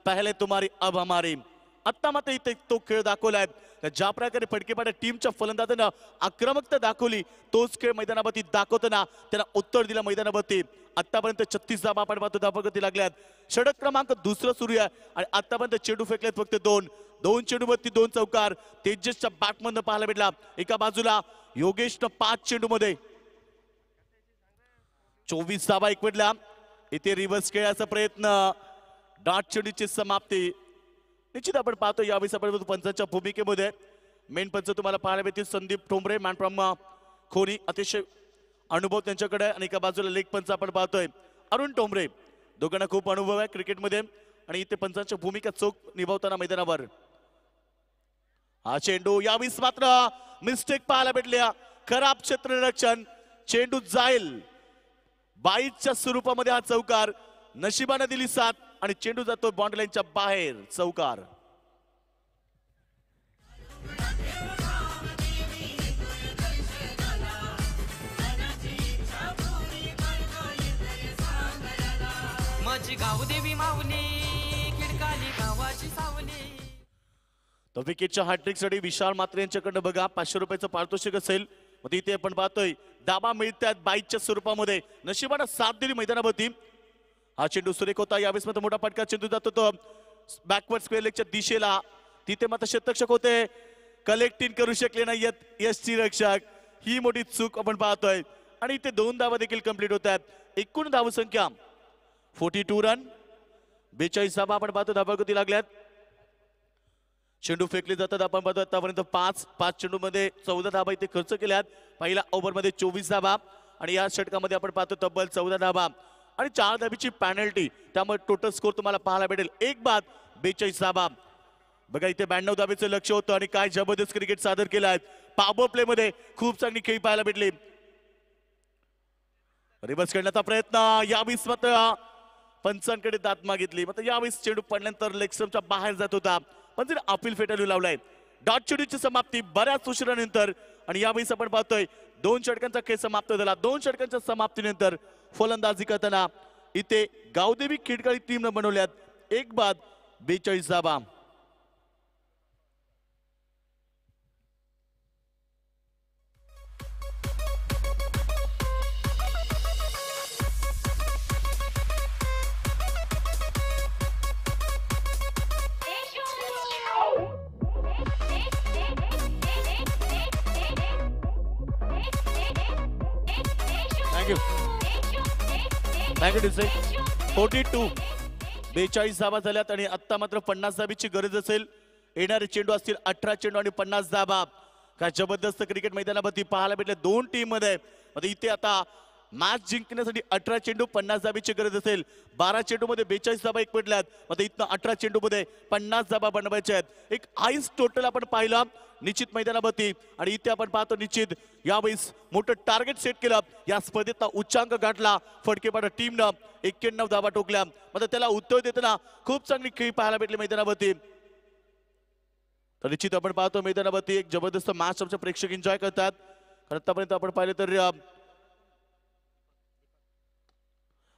पहले तुम्हारी अब हमारी. आता मात्र इथे तो खेळ दाखवलाय. ज्या प्रकारे फटकेपाड्या टीमच्या फलंदाजांना आक्रमकता दाखवली, तोच खेळ मैदानावरती दाखवताना त्यांना उत्तर दिलं मैदानावरती. आतापर्यंत 36 धाबा आपण पाहतो धाबावरती लागल्यात. षटक क्रमांक दुसरं सुरू आहे आणि आतापर्यंत चेंडू फेकलेत फक्त 2 चेंडूवरती 2 चौकार. तेजसच्या बॅटमधनं पाहायला भेटला. एका बाजूला योगेशनं 5 चेंडूमध्ये 24 धाबा एकवटल्या. इथे रिव्हर्स खेळाचा प्रयत्न, डॉट चेंडूची समाप्ती. निश्चित आपण पाहतो यावेळेस आपण पंचांच्या भूमिकेमध्ये मेन पंच तुम्हाला पाहायला भेटतील. संदीप ठोंबरे, मॅन फ्रॉम खोनी, अतिशय अनुभव त्यांच्याकडे. आणि एका बाजूला लेग पंच आपण पाहतोय अरुण ठोंबरे. दोघांना खूप अनुभव आहे क्रिकेटमध्ये आणि इथे पंचांच्या भूमिका चोख निभावताना मैदानावर. हा चेंडू यावेळेस मात्र मिस्टेक पाहायला भेटल्या. खराब क्षेत्ररक्षण. चेंडू जाईल बाईच्या स्वरूपामध्ये. हा चौकार. नशिबाने दिली साथ आणि चेंडू जातो बाउंड्री लाईनच्या बाहेर, चौकार. माझी गाव देवी माऊली, खिडकाली गावाची सावली. तर विकेटच्या हॅट्रिक साठी विशाल मात्रे यांच्याकडनं बघा 500 रुपयाचं पारितोषिक असेल. मग इथे आपण पाहतोय दाबा मिळतात बाईकच्या स्वरूपामध्ये. नशिबानं साथ दिली मैदानावरती. हा चेंडू सुरेख होता. यावेळेस मात्र मोठा फटका चेंडू जातो तो बॅकवर्ड स्क्वेअर लेगच्या दिशेला. तिथे मात्र क्षेत्ररक्षक होते, कलेक्टिंग करू शकले नाहीयेत यष्टी रक्षक. ही मोठी चूक आपण पाहतोय आणि इथे 2 धावा देखील कंप्लीट होत आहेत. एकूण धावसंख्या 42 रन. 42 धावा आपण पाहतो धाबावरती लागल्यात. चेंडू फेकले जातात आपण पाहतो आतापर्यंत 5 चेंडूमध्ये 14 धाबा इथे खर्च केल्यात. पहिल्या ओव्हरमध्ये 24 धाबा आणि या षटकामध्ये आपण पाहतो तब्बल 14 धाबा आणि 4 धाबीची पॅनल्टी. त्यामुळे टोटल स्कोर तुम्हाला पाहायला भेटेल 1 बाद 42 धाबा. बघा इथे 92 धाबेचं लक्ष होतं आणि काय जबरदस्त क्रिकेट सादर केलं आहे. पॉवर प्ले मध्ये खूप चांगली खेळी पाहायला भेटली. रिव्हर्स खेळण्याचा प्रयत्न. यावेळेस मात्र पंचांकडे दात मागितली. मात्र यावेळेस चेंडू पडल्यानंतर लेग स्टंपच्या बाहेर जात होता, पण तिने अपील फेटाळू लावलाय. डॉट चेंडूची समाप्ती बऱ्याच उशिरानंतर आणि यावेळेस आपण पाहतोय 2 षटकांचा खेळ समाप्त झाला. 2 षटकांच्या समाप्तीनंतर फलंदाजी करताना इथे गावदेवी खिडकाळी टीमनं बनवल्यात 1 बाद 42 धाबा. थँक्यू डिसे. 42 42 धावा झाल्यात आणि आत्ता मात्र 50 धाबीची गरज असेल. येणारे चेंडू असतील 18 चेंडू आणि 50 धाबा. काय जबरदस्त क्रिकेट मैदानावरती पाहायला भेटले दोन टीम मध्ये. इथे आता मॅच जिंकण्यासाठी 18 चेंडू 50 धाबीची गरज असेल. 12 चेंडू मध्ये 42 धाबा एक पडल्यात. इथनं 18 चेंडू मध्ये 50 धाबा बनवायचे आहेत. एक हाईस टोटल आपण पाहिलं निश्चित मैदानावरती आणि इथे आपण पाहतो निश्चित यावेळेस मोठं टार्गेट सेट केलं. या स्पर्धेतला उच्चांक गाठला फडकेपाडा टीमनं 91 धाबा टोकल्या. त्याला उत्तर देताना खूप चांगली खेळी पाहायला भेटली मैदानावरती. तर निश्चित आपण पाहतो मैदानावरती एक जबरदस्त मॅच आमचे प्रेक्षक एन्जॉय करतात. आतापर्यंत आपण पाहिलं तर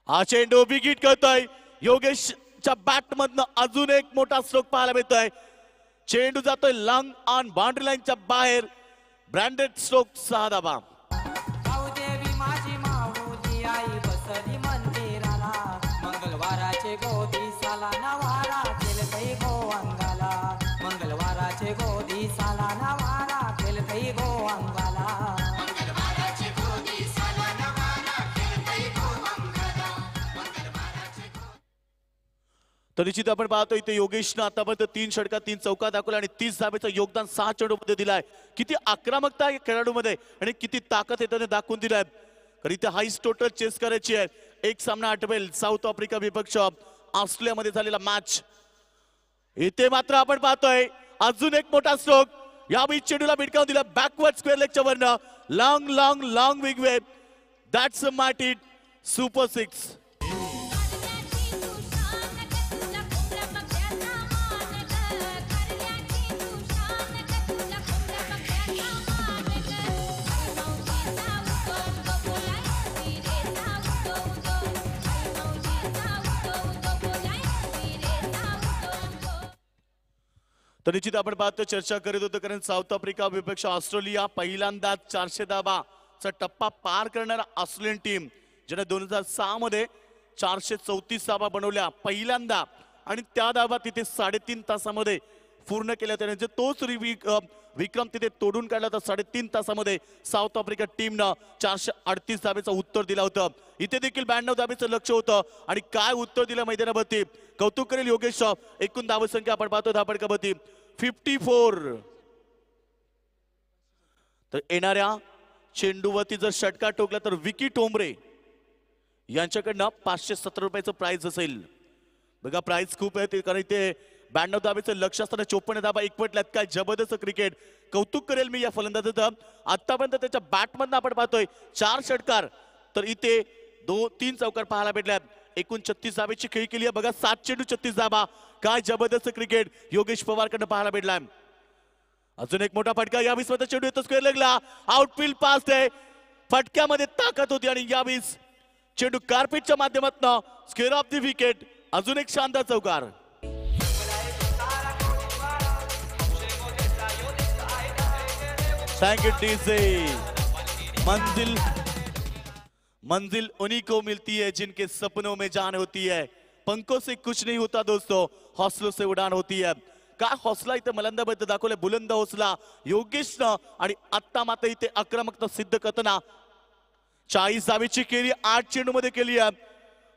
हा चेंडू विकेट करतोय. योगेशच्या बॅट मधनं अजून एक मोठा स्ट्रोक पाहायला मिळतोय. चेंडू जातोय लॉंग ऑन बाउंड्री लाईनच्या बाहेर. ब्रँडेड स्ट्रोक 6 धाबा. देवी माझी माऊली आई बसली मंदिराला मंगळवाराचे गोदी साला नवारा केल काही गो अंगाला मंगळवाराचे गोदी साला नवारा केल काही गो अंगाला तर निश्चित आपण पाहतो इथे योगेशनं आतापर्यंत 3 षटका 3 चौका दाखवला आणि 30 धाब्याचं योगदान 6 चेंडूमध्ये दिलाय. किती आक्रमकता आहे खेळाडूमध्ये आणि किती ताकद आहे त्याने दाखवून दिलाय. तर इथे हाईस टोटल चेस करायची आहे. एक सामना आठवेल साऊथ आफ्रिका विपक्ष ऑस्ट्रेलियामध्ये झालेला मॅच. इथे मात्र आपण पाहतोय अजून एक मोठा स्ट्रोक. यावेळी चेंडूला भिडकावून दिला बॅकवर्ड स्क्वेअर लेगच्या वरनं. Long long long wig wave. That's a mighty super 6. तर निश्चित आपण पाहतो चर्चा करीत होतो कारण साऊथ आफ्रिका विपक्ष ऑस्ट्रेलिया पहिल्यांदा 400 धाबाचा टप्पा पार करणारा ऑस्ट्रेलियन टीम ज्याने 2006 मध्ये 434 धाबा बनवल्या पहिल्यांदा आणि त्या धाबा तिथे 3.5 तासामध्ये पूर्ण केल्या. त्याने तोच विक्रम तिथे तोडून काढला तर 3.5 तासामध्ये साऊथ आफ्रिका टीमनं 438 धाब्याचं उत्तर दिलं होतं. इथे देखील 92 धाब्याचं लक्ष होतं आणि काय उत्तर दिलं मैदानावरती. कौतुक करेल योगेश. एकूण धावसंख्या आपण पाहतो धापडकावरती 54. तर येणाऱ्या चेंडूवरती जर षटका टोकला तर विकी टोंबरे यांच्याकडनं 517 रुपयाचं प्राइज असेल. बघा प्राइज खूप आहे कारण इथे 92 धाब्याचं लक्ष असताना 54 धाबा एकवटल्यात. काय जबरदस्त क्रिकेट. कौतुक करेल मी या फलंदाजाचं. आतापर्यंत त्याच्या बॅटमधनं आपण पाहतोय 4 षटकार तर इथे 2-3 चौकार पाहायला भेटल्यात. एकूण 36 धाब्याची खेळी केली आहे. बघा 7 चेंडू 36 धाबा. काय जबरदस्त क्रिकेट योगेश पवारकडनं पाहायला भेटलाय. अजून एक मोठा फटका यावेळेस मध्ये चेंडू येतो स्क्वेअर लेगला. आउटफील्ड पास आहे. फटक्यामध्ये ताकद होती आणि यावेळेस चेंडू कार्पेटच्या माध्यमातून स्क्वेअर ऑफ द विकेट. अजून एक शानदार चौकार. Thank you DJ. मंजिल उन्हीं को मिलती है जिनके सपनों में जान होती है. पंखों से कुछ नहीं होता दोस्तों, हौसलों से उड़ान होती है. काय हौसला इथे मलंदाबद्दल दाखवले. बुलंद हौसला योगेशनं आणि आत्ता मात्र इथे आक्रमकता सिद्ध करताना 40 धावेची केली 8 चेंडू मध्ये केली आहे.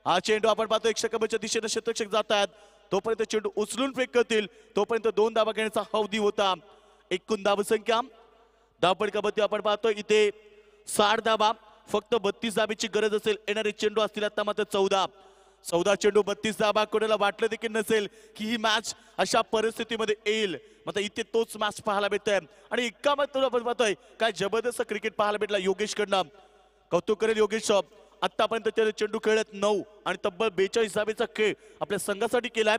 हा चेंडू आपण पाहतो 1 षटकाच्या दिशेने शतरक्षक जात आहेत. तोपर्यंत चेंडू उचलून फेक करतील तोपर्यंत 2 धाबा घेण्याचा हौदी होता. एकूण धावसंख्या धावपडकावरती आपण पाहतो इथे 60 धाबा. फक्त 32 धाबेची गरज असेल. येणारे चेंडू असतील आता मात्र 14 चेंडू 32 धाबा. कोणाला वाटलं देखील नसेल की ही मॅच अशा परिस्थितीमध्ये येईल. मात्र इथे तोच मॅच पाहायला भेटतोय आणि इतका मात्र आपण पाहतोय काय जबरदस्त क्रिकेट पाहायला भेटला योगेशकडनं. कौतुक करेल योगेश. आतापर्यंत त्याने चेंडू खेळत 9 आणि तब्बल 42 धाबेचा खेळ आपल्या संघासाठी केलाय.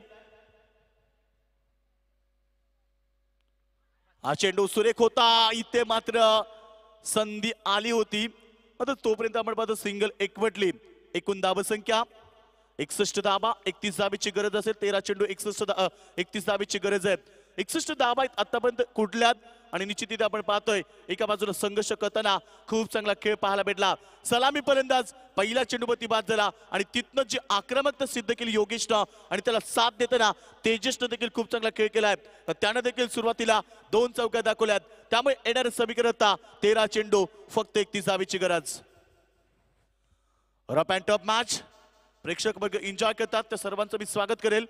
हा चेंडू सुरेख होता. इथे मात्र संधी आली होती. आता तोपर्यंत आपण पाहतो सिंगल एकवटली. एकूण धावसंख्या 61 धाबा. 31 धाबेची गरज असेल. 13 चेंडू 31 धाबेची गरज आहे. 61 धाबा आहेत आतापर्यंत कुठल्यात आणि निश्चित इथे आपण पाहतोय एका बाजूला संघर्ष करताना खूप चांगला खेळ पाहायला भेटला. सलामी फलंदाज पहिला चेंडूवरती बाद झाला आणि तिथनं जी आक्रमकता सिद्ध केली योगेशनं आणि त्याला साथ देताना तेजसनं देखील खूप चांगला खेळ केलाय. त्यानं देखील सुरुवातीला 2 चौका दाखवल्यात. त्यामुळे येणारे समीकरण होता 13 चेंडू फक्त 31 धावेची गरज. Rough and tough match. प्रेक्षक वर्ग एन्जॉय करतात त्या सर्वांचं मी स्वागत करेल.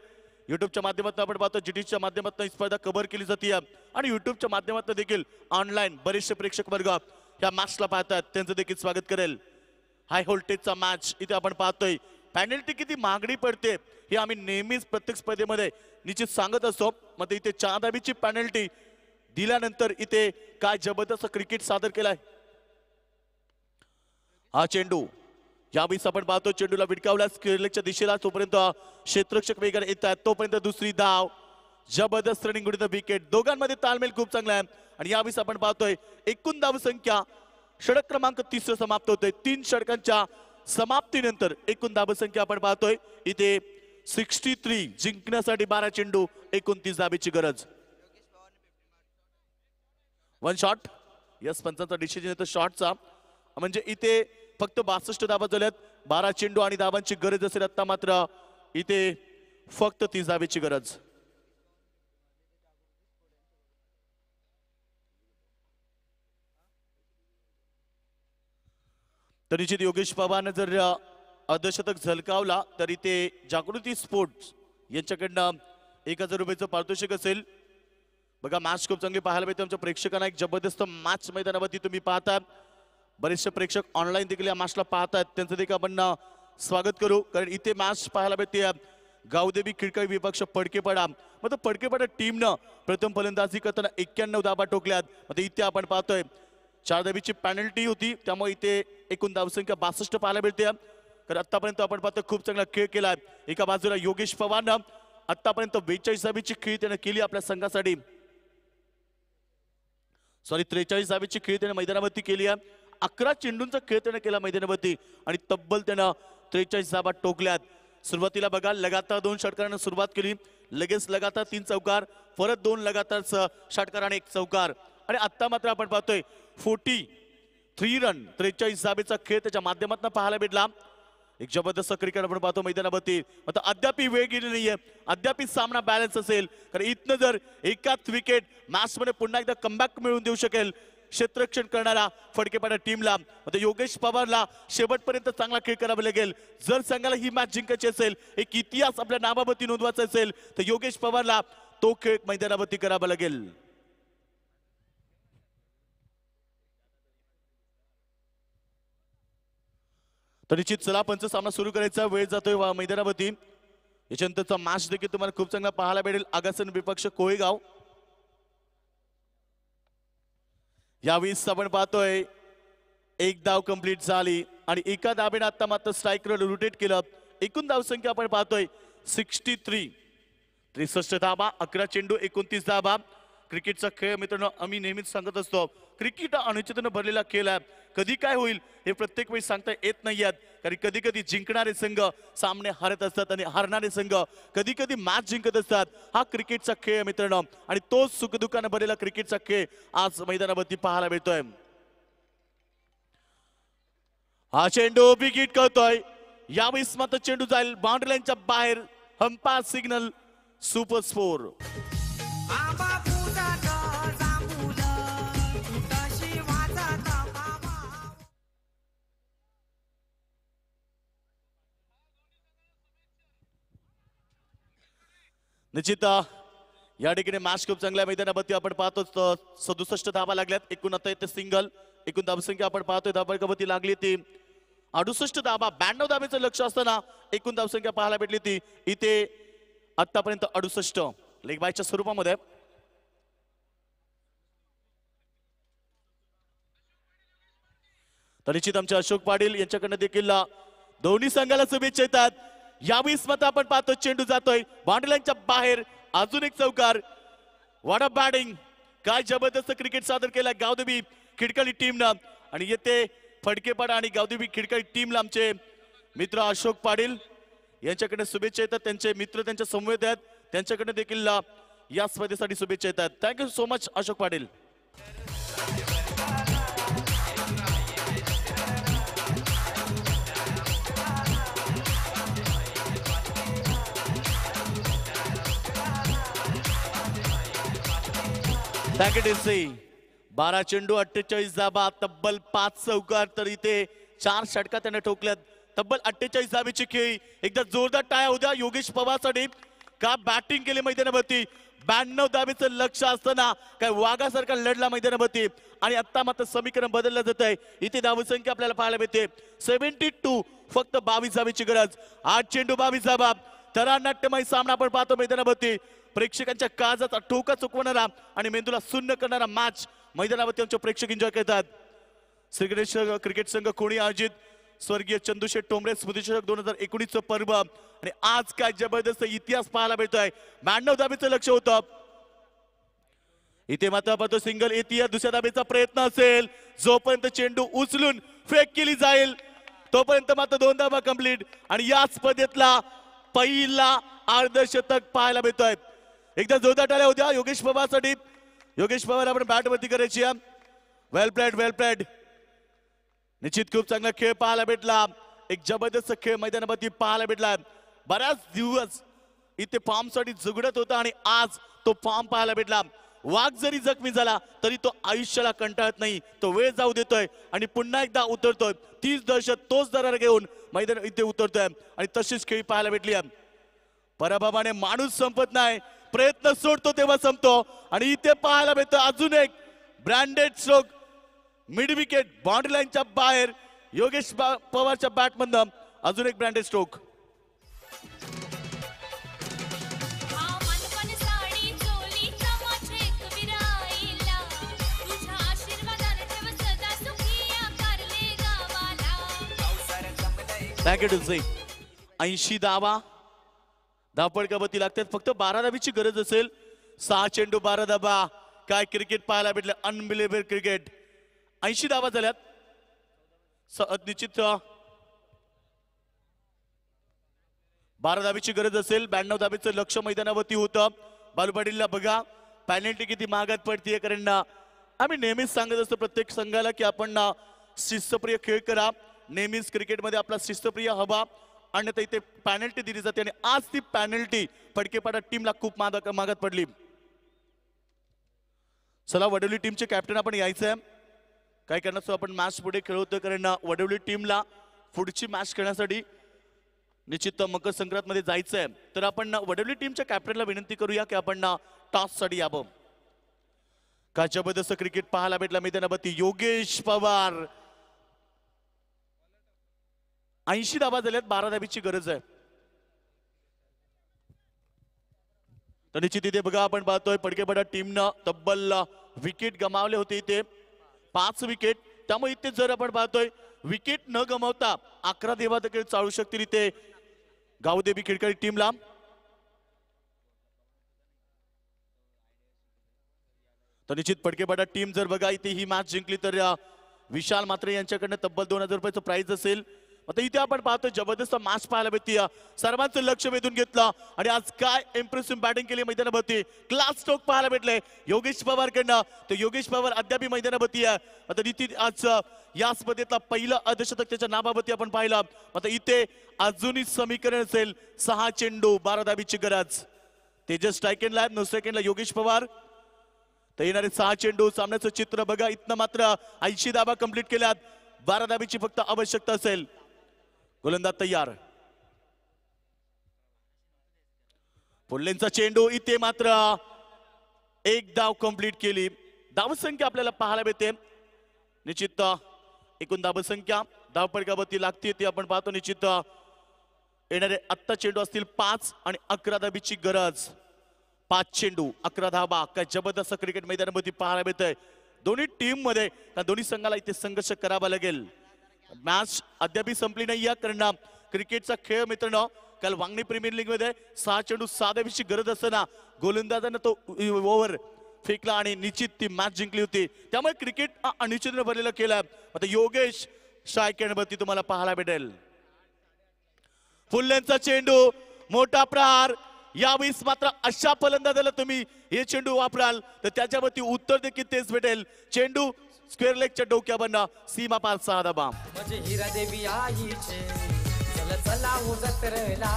युट्यूबच्या माध्यमातून आपण पाहतो, जीटीच्या माध्यमातून ही स्पर्धा कव्हर केली जाते आणि युट्यूबच्या माध्यमातून देखील ऑनलाईन बरेचसे प्रेक्षक वर्ग या मॅचला पाहतात, त्यांचं देखील स्वागत करेल. हाय व्होल्टेजचा मॅच इथे आपण पाहतोय. पेनल्टी किती मागणी पडते हे आम्ही नेहमीच प्रत्येक स्पर्धेमध्ये निश्चित सांगत असतो. मध्ये इथे 4 धाबीची पेनल्टी दिल्यानंतर इथे काय जबरदस्त क्रिकेट सादर केलाय. हा चेंडू यावेळेस आपण पाहतो, चेंडूला विडकावल्यास किरलेच्या दिशेला, तोपर्यंत क्षेत्ररक्षक वेगाने येतात, तोपर्यंत दुसरी धाव. जबरदस्त रनिंग विथ द विकेट. दोघांमध्ये ताळमेळ खूप चांगला आहे आणि यावेळेस आपण पाहतोय एकूण धाव संख्या षटक क्रमांक 30 समाप्त होतोय. 3 षटकांच्या समाप्तीनंतर एकूण धाव संख्या आपण पाहतोय इथे 63. जिंकण्यासाठी 12 चेंडू, 29 धाबीची गरज. 1 शॉट. यस, पंचांचा डिसिजन येतो शॉटचा. म्हणजे इथे फक्त 62 धाबा झाल्यात. 12 चेंडू आणि धाबांची गरज असेल. आता मात्र इथे फक्त 30 धाबीची गरज. तर निश्चित योगेश पवारने जर अर्धशतक झलकावला तर इथे जागृती स्पोर्ट्स यांच्याकडनं 1000 रुपयाचं पारितोषिक असेल. बघा, मॅच खूप चांगली पाहायला मिळते. आमच्या प्रेक्षकांना एक जबरदस्त मॅच मैदानावरती तुम्ही पाहता. बरेचसे प्रेक्षक ऑनलाईन देखील या मॅचला पाहतात, त्यांचं देखील आपण स्वागत करू. कारण इथे मॅच पाहायला मिळते गावदेवी खिडकाळी विपक्ष फडकेपाडा. मग फडकेपाडा टीमनं प्रथम फलंदाजी करताना 91 धाबा टोकल्यात. मग इथे आपण पाहतोय 4 धाबीची पेनल्टी होती, त्यामुळे इथे एकूण धावसंख्या 62 पाहायला मिळते. कारण आतापर्यंत आपण पाहतो खूप चांगला खेळ केलाय. एका बाजूला योगेश पवारनं आतापर्यंत 42 धाबीची खेळी त्यानं केली आपल्या संघासाठी. 43 धाबीची खेळी त्याने मैदानावरती केली आहे. 11 चेंडूंचा खेळ त्याने केला मैदानावरती आणि तब्बल त्यानं 43 धाबा टोकल्यात. सुरुवातीला बघा, लगातार 2 षटकारानं सुरुवात केली, लगेच लगातार 3 चौकार, परत 2 लगातार षटकाराने 1 चौकार आणि आता मात्र आपण पाहतोय 43 रन, 43 धाबेचा खेळ त्याच्या माध्यमातून पाहायला भेटला. एक जबरदस्त क्रिकेट आपण पाहतो मैदानावरती. आता अद्याप वेळ गेली नाहीये, अद्याप सामना बॅलन्स असेल. कारण इथनं जर एकाच विकेट मॅच मध्ये पुन्हा एकदा कमबॅक मिळवून देऊ शकेल क्षेत्ररक्षण करणारा फडकेपाडा टीमला. आता योगेश पवारला शेवटपर्यंत चांगला खेळ करावा लागेल. जर संघाला ही मॅच जिंकायची असेल, एक इतिहास आपल्या नावावरती नोंदवायचा असेल, तर योगेश पवारला तो खेळ मैदानावरती करावा लागेल. तर निश्चित चला, पंच सामना सुरू करायचा वेळ जातोय मैदानावरती. याच्यानंतरचा मॅच देखील तुम्हाला खूप चांगला पाहायला मिळेल. आगासन विपक्ष कोळेगाव. यावेळेस आपण पाहतोय 1 धाव कंप्लीट झाली आणि एका धाबेने आता मात्र स्ट्राईकवर रोटेट केलं. एकूण धाव संख्या आपण पाहतोय 63. 63 धाबा, 11 चेंडू, 29 धाबा. क्रिकेटचा खेळ मित्रांनो आम्ही नेहमीच सांगत असतो, क्रिकेट हा अनिश्चिततेने भरलेला खेळ आहे. कधी काय होईल हे प्रत्येक वेळी सांगता येत नाहीयेत. कारण कधी कधी जिंकणारे संघ सामने हरत असतात आणि हरणारे संघ कधी कधी मॅच जिंकत असतात. हा क्रिकेटचा खेळ आहे मित्रांनो आणि तोच सुखदुःखाने भरलेला क्रिकेटचा खेळ आज मैदानावरती पाहायला मिळतोय. हा चेंडू विकेट करतोय. यावेळेस मात्र चेंडू जाईल बाउंड्री लाईनच्या बाहेर. Umpire signal super score. आंबा फुटाचं जांभूलं, तुटशी वाजाचा बाबा. निश्चित या ठिकाणी मॅच खूप चांगल्या मैदानावरती आपण पाहतो. 67 धाबा लागल्यात. एकूण आता येते सिंगल. एकूण धावसंख्या आपण पाहतोय धाबावरती लागली ती 68 धाबा. 92 धाबेचं लक्ष असताना एकूण धावसंख्या पाहायला भेटली ती इथे आतापर्यंत 68 लेग बायच्या स्वरूपामध्ये. तर निश्चित आमचे अशोक पाटील यांच्याकडनं देखील दोन्ही संघाला शुभेच्छा येतात. यावेळेस मात्र आपण पाहतो चेंडू जातोय बाउंड्री लाईनच्या बाहेर. अजून एक चौकार. What a batting. काय जबरदस्त क्रिकेट सादर केला गावदेवी खिडकाळी टीमनं आणि येथे फडकेपाडा आणि गावदेवी खिडकाळी टीमला आमचे मित्र अशोक पाटील यांच्याकडे शुभेच्छा येतात. त्यांचे मित्र त्यांच्या समवेत आहेत, त्यांच्याकडे देखील या स्पर्धेसाठी शुभेच्छा येतात. Thank you so much Ashok Patil. Thank you TC. 12 चेंडू, 48 धाबा, तब्बल 5 चौकार. तर इथे 4 षटका त्याने ठोकल्यात. तब्बल 48 धाबेची खेळी. एकदा जोरदार टाळ्या होत्या योगेश पवारसाठी. का बॅटिंग केली मैदानावरती 92 धावेचं लक्ष असताना काय वाघासारखा लढला मैदानावरती आणि आता मात्र समीकरण बदललं जात आहे. इथे धावसंख्या आपल्याला पाहायला मिळते 72. फक्त 22 धावेची गरज. 8 चेंडू 22 धावा. तरानाट्यमय सामना आपण पाहतो मैदानावरती. प्रेक्षकांच्या काळजाचा ठोका चुकवणारा आणि मेंदूला सुन्न करणारा मॅच मैदानावरती आमचे प्रेक्षक एन्जॉय करतात. क्रिकेट संघ कोणी आयोजित स्वर्गीय चंदूशेठ टोंबरे स्मृतिचषक 2019 पर्व आणि आज काय जबरदस्त इतिहास पाहायला मिळतोय. 92 धावेचं लक्ष होतं. इथे मात्र पाहतो सिंगल येते. दुसऱ्या धावेचा प्रयत्न असेल. जोपर्यंत चेंडू उचलून फेक केली जाईल तोपर्यंत मात्र 2 धावा कंप्लीट आणि या स्पर्धेतला पहिला अर्धशतक पाहायला मिळतोय. एकदा जोरदार टाळ्या होत्या योगेश पवारसाठी. योगेश पवार आपण बॅट वरती करायची. वेल प्लेड. निश्चित खूप चांगला खेळ पाहायला भेटला. एक जबरदस्त खेळ मैदानावरती पाहायला भेटला. बऱ्याच दिवस इथे फॉर्म साठी झुगडत होता आणि आज तो फॉर्म पाहायला भेटला. वाघ जरी जखमी झाला तरी तो आयुष्याला कंटाळत नाही. तो वेळ जाऊ देतोय आणि पुन्हा एकदा उतरतोय. 30 दशक तोच दरार घेऊन मैदान इथे उतरतोय आणि तशीच खेळी पाहायला भेटली. पराभवाने माणूस संपत नाही. प्रयत्न सोडतो तेव्हा संपतो आणि इथे पाहायला मिळतं अजून एक branded stroke. Mid wicket boundary लाईनच्या बाहेर योगेश पवारच्या बॅटमधनं अजून एक ब्रँडेड स्ट्रोक. थँक्यू टू से 80 धावा धावपळकावरती लागतात. फक्त 12 धावीची गरज असेल. 6 चेंडू 12 धावा. काय क्रिकेट पाहायला भेटलं. Unbelievable cricket. 80 धावा झाल्यात. निश्चित 12 धावीची गरज असेल. 92 धावेचं लक्ष मैदानावरती होतं. बालूपाटीलला बघा पॅनल्टी किती महागात पडतीये. कारण आम्ही नेहमीच सांगत असतो प्रत्येक संघाला की आपण शिस्तप्रिय खेळ करा. नेहमीच क्रिकेटमध्ये आपला शिस्तप्रिय हवा अन्यथा इथे पॅनल्टी दिली जाते आणि आज ती पॅनल्टी फडकेपाडा टीमला खूप महागात पडली. चला वडवली टीमचे कॅप्टन आपण यायचंय. काय करणार आपण मॅच पुढे खेळवतोय कारण वडवली टीमला पुढची मॅच खेळण्यासाठी निश्चित मकर संक्रांत मध्ये जायचंय. तर आपण वडवली टीमच्या कॅप्टनला विनंती करूया की आपण टॉस साठी यावं. काय जबरदस्त क्रिकेट पाहायला भेटला मैदानावरती. योगेश पवार 80 धावा झाल्यात. 12 धावीची गरज आहे. तर निश्चित इथे बघा आपण पाहतोय पडकेपाडा टीमनं तब्बल विकेट गमावले होते. इथे 5 विकेट. त्यामुळे इथे जर आपण पाहतोय विकेट न गमावता 11 धावा देखील चालू शकतील इथे गावदेवी खिडकारी टीमला. तर निश्चित पडकेपाडा टीम जर बघा इथे ही मॅच जिंकली तर विशाल मात्रे यांच्याकडनं तब्बल 2000 रुपयाचं प्राइज असेल. आता इथे आपण पाहतोय जबरदस्त मॅच पाहायला भेटते. सर्वांचं लक्ष वेधून घेतलं आणि आज काय इम्प्रेसिव्ह बॅटिंग केली मैदानावरती. क्लास स्ट्रोक पाहायला भेटले योगेश पवार कडनं. तर योगेश पवार अद्याप मैदानावरती आहे. आता इथे आज या स्पर्धेतला पहिलं अर्धशतक त्याच्या नावावरती आपण पाहिलं. आता इथे अजूनही समीकरण असेल. 6 चेंडू 12 धावीची गरज. तेजस स्ट्रायकेनला 9 सेकंडला योगेश पवार. तर येणारे 6 चेंडू सामन्याचं चित्र बघा. इथनं मात्र 80 धावा कंप्लीट केल्यात. 12 धावीची फक्त आवश्यकता असेल. गोलंदाज तयार. पुल्लेंचा चेंडू. इथे मात्र 1 धाव कंप्लीट केली. धावसंख्या आपल्याला पाहायला मिळते. निश्चित एकूण धावसंख्या धावपडकावरती लागते ती आपण पाहतो. निश्चित येणारे आत्ता चेंडू असतील 5 आणि 11 धावीची गरज. 5 चेंडू 11 धावा. काय जबरदस्त क्रिकेट मैदानामध्ये पाहायला मिळतंय दोन्ही टीम मध्ये. दोन्ही संघाला इथे संघर्ष करावा लागेल. मॅच अद्याप संपली नाही आहे कारण क्रिकेटचा खेळ मित्रांनो काल वांगणी प्रीमियर लीग मध्ये 6 चेंडू 6 धावीची गरज असताना गोलंदाजानं तो ओव्हर फेकला आणि निश्चित ती मॅच जिंकली होती. त्यामुळे क्रिकेट अनिश्चित भरलेला केला. आता योगेश शायकेनवरती तुम्हाला पाहायला भेटेल. फुल्लेंचा चेंडू मोठा प्रहार. यावेळेस मात्र अशा फलंदाजाला तुम्ही हे चेंडू वापराल तर त्याच्यावरती उत्तर देखील तेच भेटेल. चेंडू स्क्वेअर लेगच्या डोक्यावरनं सीमा पार 6 धावा. म्हणजे हिरा देवी आईचे चल चला हो जत्रेला.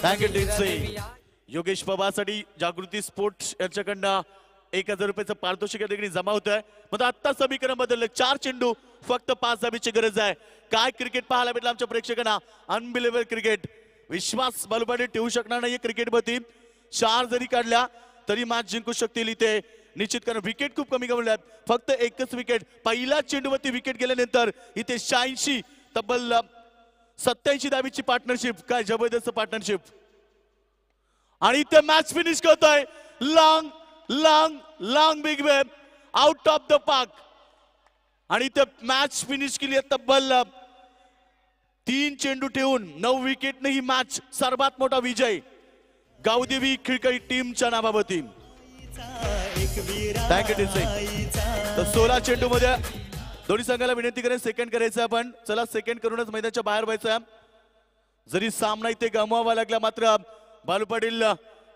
Thank you team. योगेश पवारसाठी जागृती स्पोर्ट्स यांच्याकडनं 1000 रुपयाचं पारितोषिक देखील जमा होत आहे. मग आता समीकरण बदललं. 4 चेंडू फक्त 5 धावीची गरज आहे. काय क्रिकेट पाहायला भेटलं आमच्या प्रेक्षकांना. Unbelievable cricket. विश्वास बालूपाटी ठेवू शकणार नाहीये क्रिकेटवरती. 4 जरी काढल्या तरी मॅच जिंकू शकतील इथे निश्चित, कारण विकेट खूप कमी गमावल्यात. फक्त एकच विकेट. पहिल्या चेंडूवरती विकेट गेल्यानंतर इथे 86 तब्बल 87 धावेची पार्टनरशिप. काय जबरदस्त पार्टनरशिप. आणि इथे मॅच फिनिश करतोय. Long long long big web out of the park. आणि इथे मॅच फिनिश केली आहे तब्बल 3 चेंडू ठेवून 9 विकेटने ही मॅच सर्वात मोठा विजय गावदेवी खिळकळी टीमच्या नावावरती. Thank you team Singh. तर 16 चेंडू मध्ये दोन्ही संघाला विनंती करेन सेकंड करायचं आपण. चला सेकंड करूनच मैदानाच्या बाहेर व्हायचं. जरी सामना इथे गमवावा लागला मात्र बालू पाटील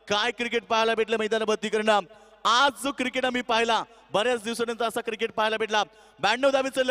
काय क्रिकेट पाहायला भेटलं मैदानावरती. करणं आज जो क्रिकेट आम्ही पाहिला बऱ्याच दिवसानंतर असा क्रिकेट पाहायला भेटला. 92 धावेचं